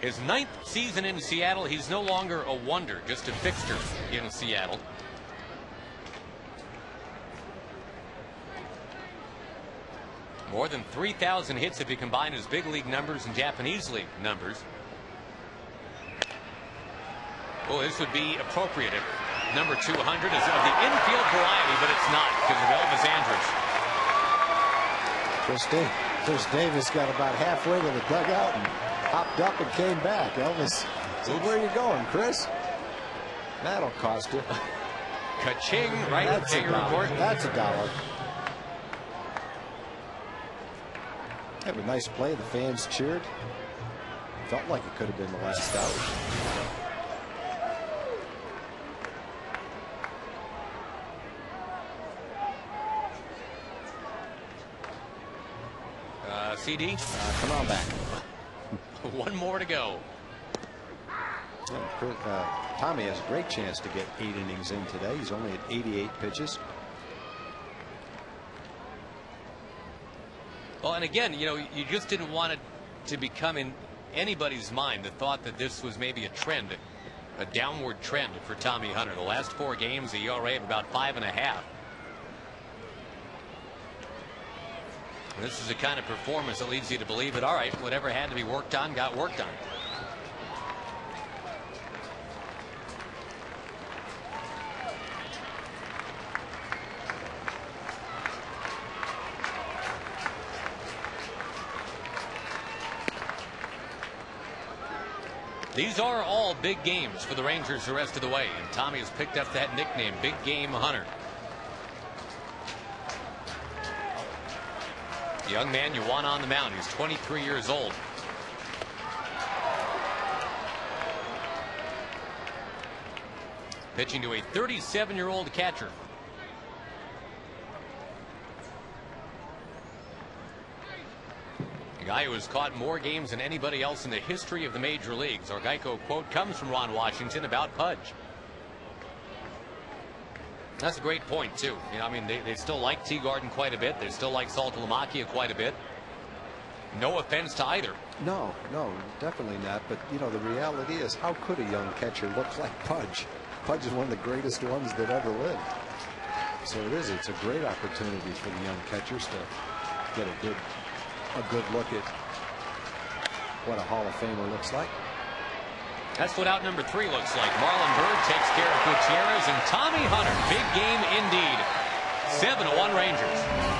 His 9th season in Seattle, he's no longer a wonder, just a fixture in Seattle. More than 3,000 hits if you combine his big league numbers and Japanese league numbers. Well, this would be appropriate if number 200 is of the infield variety, but it's not because of Elvis Andrus. Chris Davis got about halfway to the dugout and hopped up and came back. Elvis said, "Where are you going, Chris?" That'll cost you. Ka-ching, right? That's Take a report. That's $1. Had a nice play. The fans cheered. Felt like it could have been the last out. CD? Come on back. One more to go. Tommy has a great chance to get 8 innings in today. He's only at 88 pitches. Well, and again, you know, you just didn't want it to become in anybody's mind the thought that this was maybe a trend, a downward trend for Tommy Hunter. The last 4 games, the ERA of about 5.5. This is the kind of performance that leads you to believe that, all right, whatever had to be worked on got worked on. These are all big games for the Rangers the rest of the way, and Tommy has picked up that nickname, Big Game Hunter. The young man you want on the mound. He's 23 years old. Pitching to a 37-year-old catcher. A guy who has caught more games than anybody else in the history of the major leagues. Our Geico quote comes from Ron Washington about Pudge. That's a great point, too. You know, I mean, they still like Teagarden quite a bit. They still like Saltalamacchia quite a bit. No offense to either. No, definitely not. But, you know, the reality is, how could a young catcher look like Pudge? Pudge is one of the greatest ones that ever lived. So it's a great opportunity for the young catchers to get a good look at what a Hall of Famer looks like. That's what out number 3 looks like. Marlon Byrd takes care of Gutierrez, and Tommy Hunter. Big game indeed. 7-1 Rangers.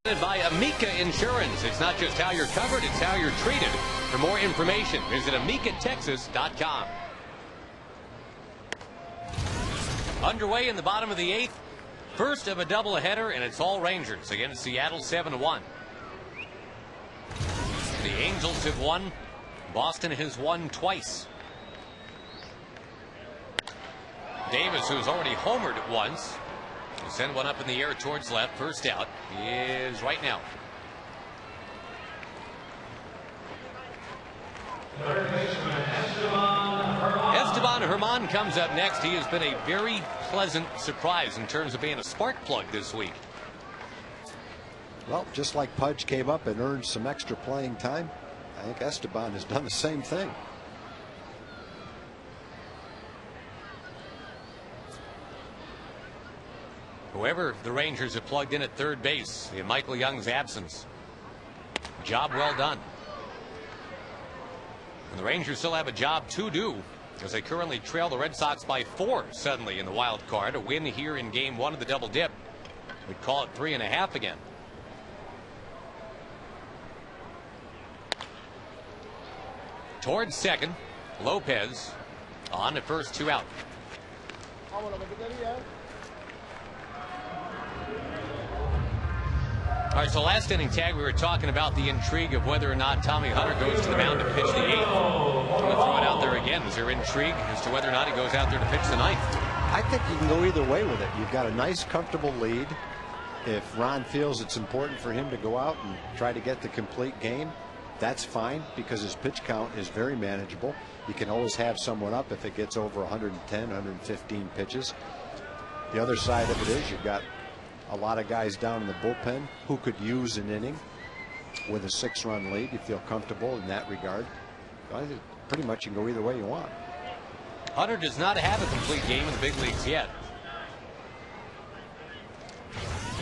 By Amica Insurance. It's not just how you're covered, it's how you're treated. For more information, visit amicatexas.com. Underway in the bottom of the 8th. First of a doubleheader, and it's all Rangers against Seattle 7-1. The Angels have won. Boston has won twice. Davis, who's already homered once, will send one up in the air towards left. First out is right now. Esteban Herman comes up next. He has been a very pleasant surprise in terms of being a spark plug this week. Well, just like Pudge came up and earned some extra playing time, I think Esteban has done the same thing. Whoever the Rangers have plugged in at third base in Michael Young's absence, job well done. And the Rangers still have a job to do as they currently trail the Red Sox by 4 suddenly in the wild card. A win here in game 1 of the double dip would call it 3.5 again. Towards second, Lopez on at first, 2 out. All right, so last inning, Tag, we were talking about the intrigue of whether or not Tommy Hunter goes to the mound to pitch the 8th. I'm going to throw it out there again. Is there intrigue as to whether or not he goes out there to pitch the 9th? I think you can go either way with it. You've got a nice, comfortable lead. If Ron feels it's important for him to go out and try to get the complete game, that's fine because his pitch count is very manageable. You can always have someone up if it gets over 110, 115 pitches. The other side of it is you've got a lot of guys down in the bullpen who could use an inning with a 6-run lead. You feel comfortable in that regard. I think pretty much you can go either way you want. Hunter does not have a complete game in the big leagues yet.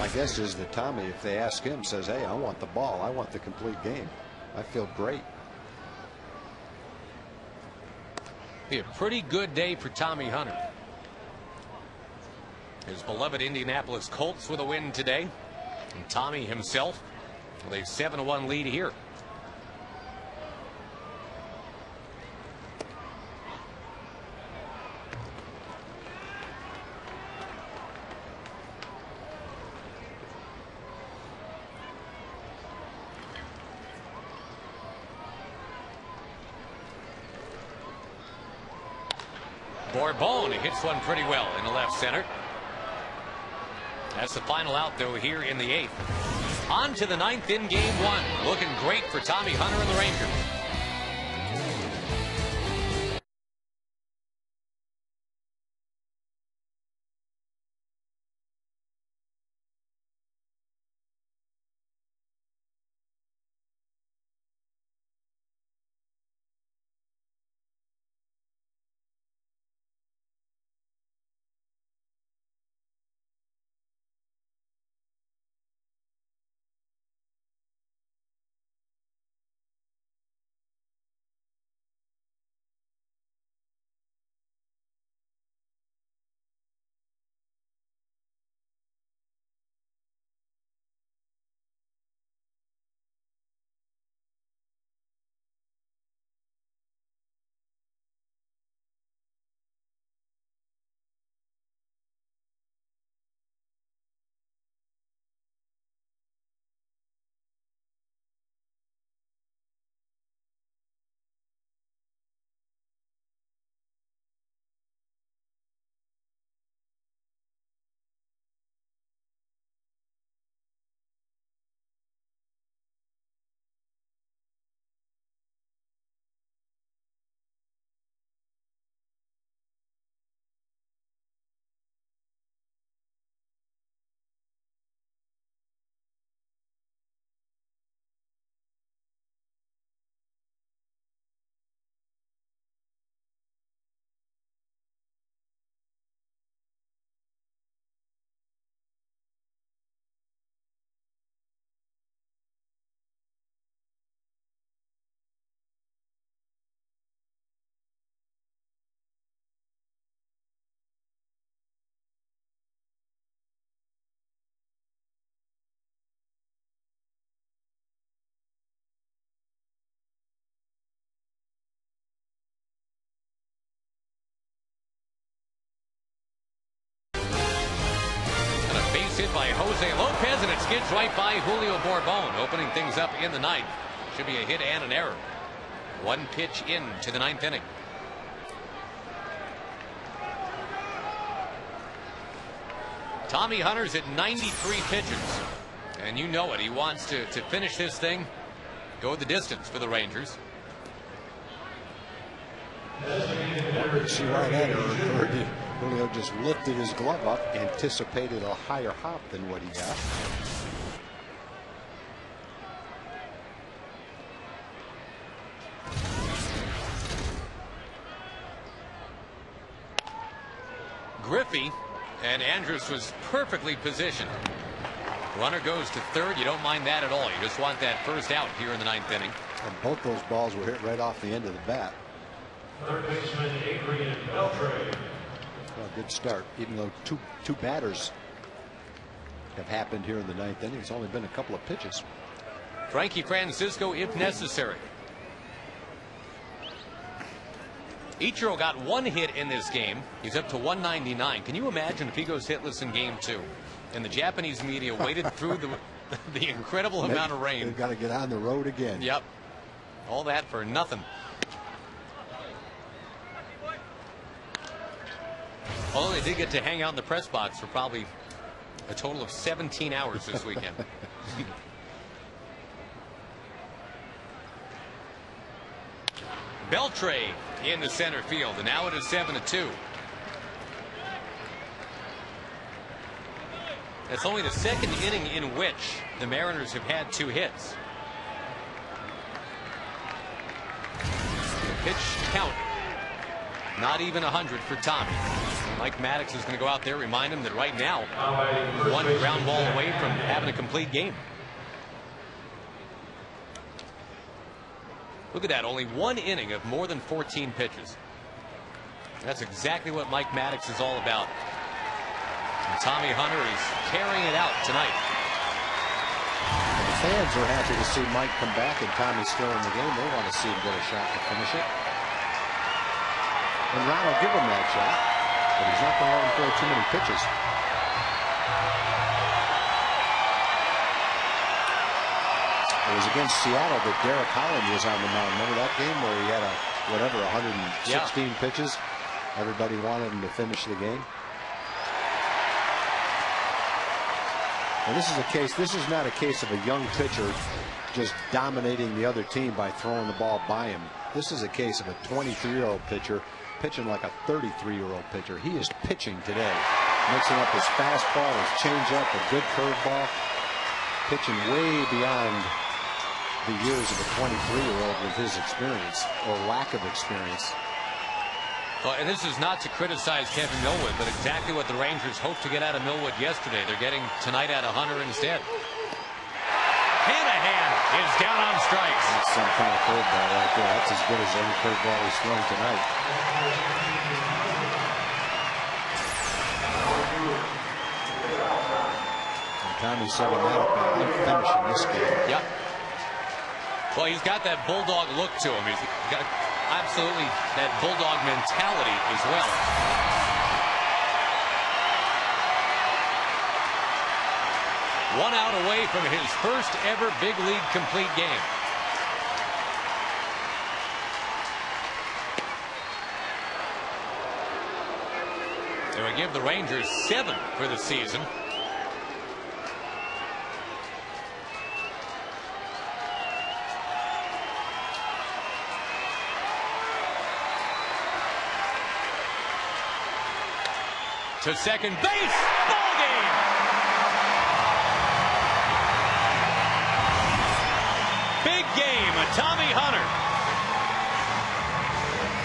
My guess is that Tommy, if they ask him, says, hey, I want the ball. I want the complete game. I feel great. Be a pretty good day for Tommy Hunter. His beloved Indianapolis Colts with a win today. And Tommy himself with a 7-1 lead here. Bourbon hits one pretty well in the left center. That's the final out, though, here in the 8th. On to the 9th in game 1. Looking great for Tommy Hunter and the Rangers. by Jose Lopez, and it skids right by Julio Bourbon, opening things up in the ninth. Should be a hit and an error. One pitch into the ninth inning. Tommy Hunter's at 93 pitches, and you know it. He wants to finish this thing, go the distance for the Rangers. See why that occurred. Julio just lifted his glove up, anticipated a higher hop than what he got. Griffey, and Andrus was perfectly positioned. Runner goes to third. You don't mind that at all. You just want that first out here in the ninth inning. And both those balls were hit right off the end of the bat. Third baseman Adrian Beltre. Well, good start, even though two batters have happened here in the ninth inning. It's only been a couple of pitches. Frankie Francisco, if necessary. Ichiro got one hit in this game. He's up to 199. Can you imagine if he goes hitless in game two? And the Japanese media waited through the incredible amount of rain. They've got to get on the road again. Yep. All that for nothing. Although they did get to hang out in the press box for probably a total of 17 hours this weekend. Beltre in the center field, and now it is 7-2. That's only the second inning in which the Mariners have had 2 hits. The pitch count, not even 100 for Tommy. Mike Maddox is going to go out there, remind him that right now, one ground ball away from having a complete game. Look at that, only one inning of more than 14 pitches. That's exactly what Mike Maddox is all about. And Tommy Hunter is carrying it out tonight. And the fans are happy to see Mike come back and Tommy's still in the game. They want to see him get a shot to finish it. And Ron will give him that shot, but he's not going to let him throw too many pitches. It was against Seattle that Derek Holland was on the mound. Remember that game where he had 116 pitches? Everybody wanted him to finish the game. And this is not a case of a young pitcher just dominating the other team by throwing the ball by him. This is a case of a 23-year-old pitcher pitching like a 33-year-old pitcher. He is pitching today, mixing up his fastball, his changeup, a good curveball, pitching way beyond the years of a 23-year-old with his experience or lack of experience. Well, and this is not to criticize Kevin Millwood, but exactly what the Rangers hoped to get out of Millwood yesterday. They're getting tonight out of Hunter instead. Hanahan is down on strikes. That's some kind of curveball right there. That's as good as any curveball he's thrown tonight. And Tommy's setting that up by finishing this game. Yep. Well, he's got that bulldog look to him. He's got absolutely that bulldog mentality as well. One out away from his first ever big league complete game. They will give the Rangers 7 for the season. To second base, ball game. Big game, Tommy Hunter.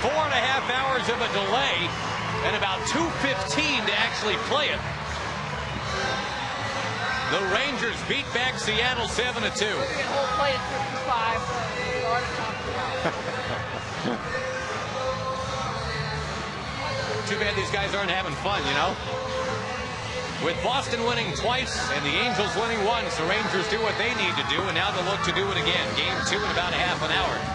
4.5 hours of a delay and about 2:15 to actually play it. The Rangers beat back Seattle 7-2. We'll play it 55. Too bad these guys aren't having fun, you know. With Boston winning twice and the Angels winning once, the Rangers do what they need to do, and now they'll look to do it again. Game 2 in about a half an hour.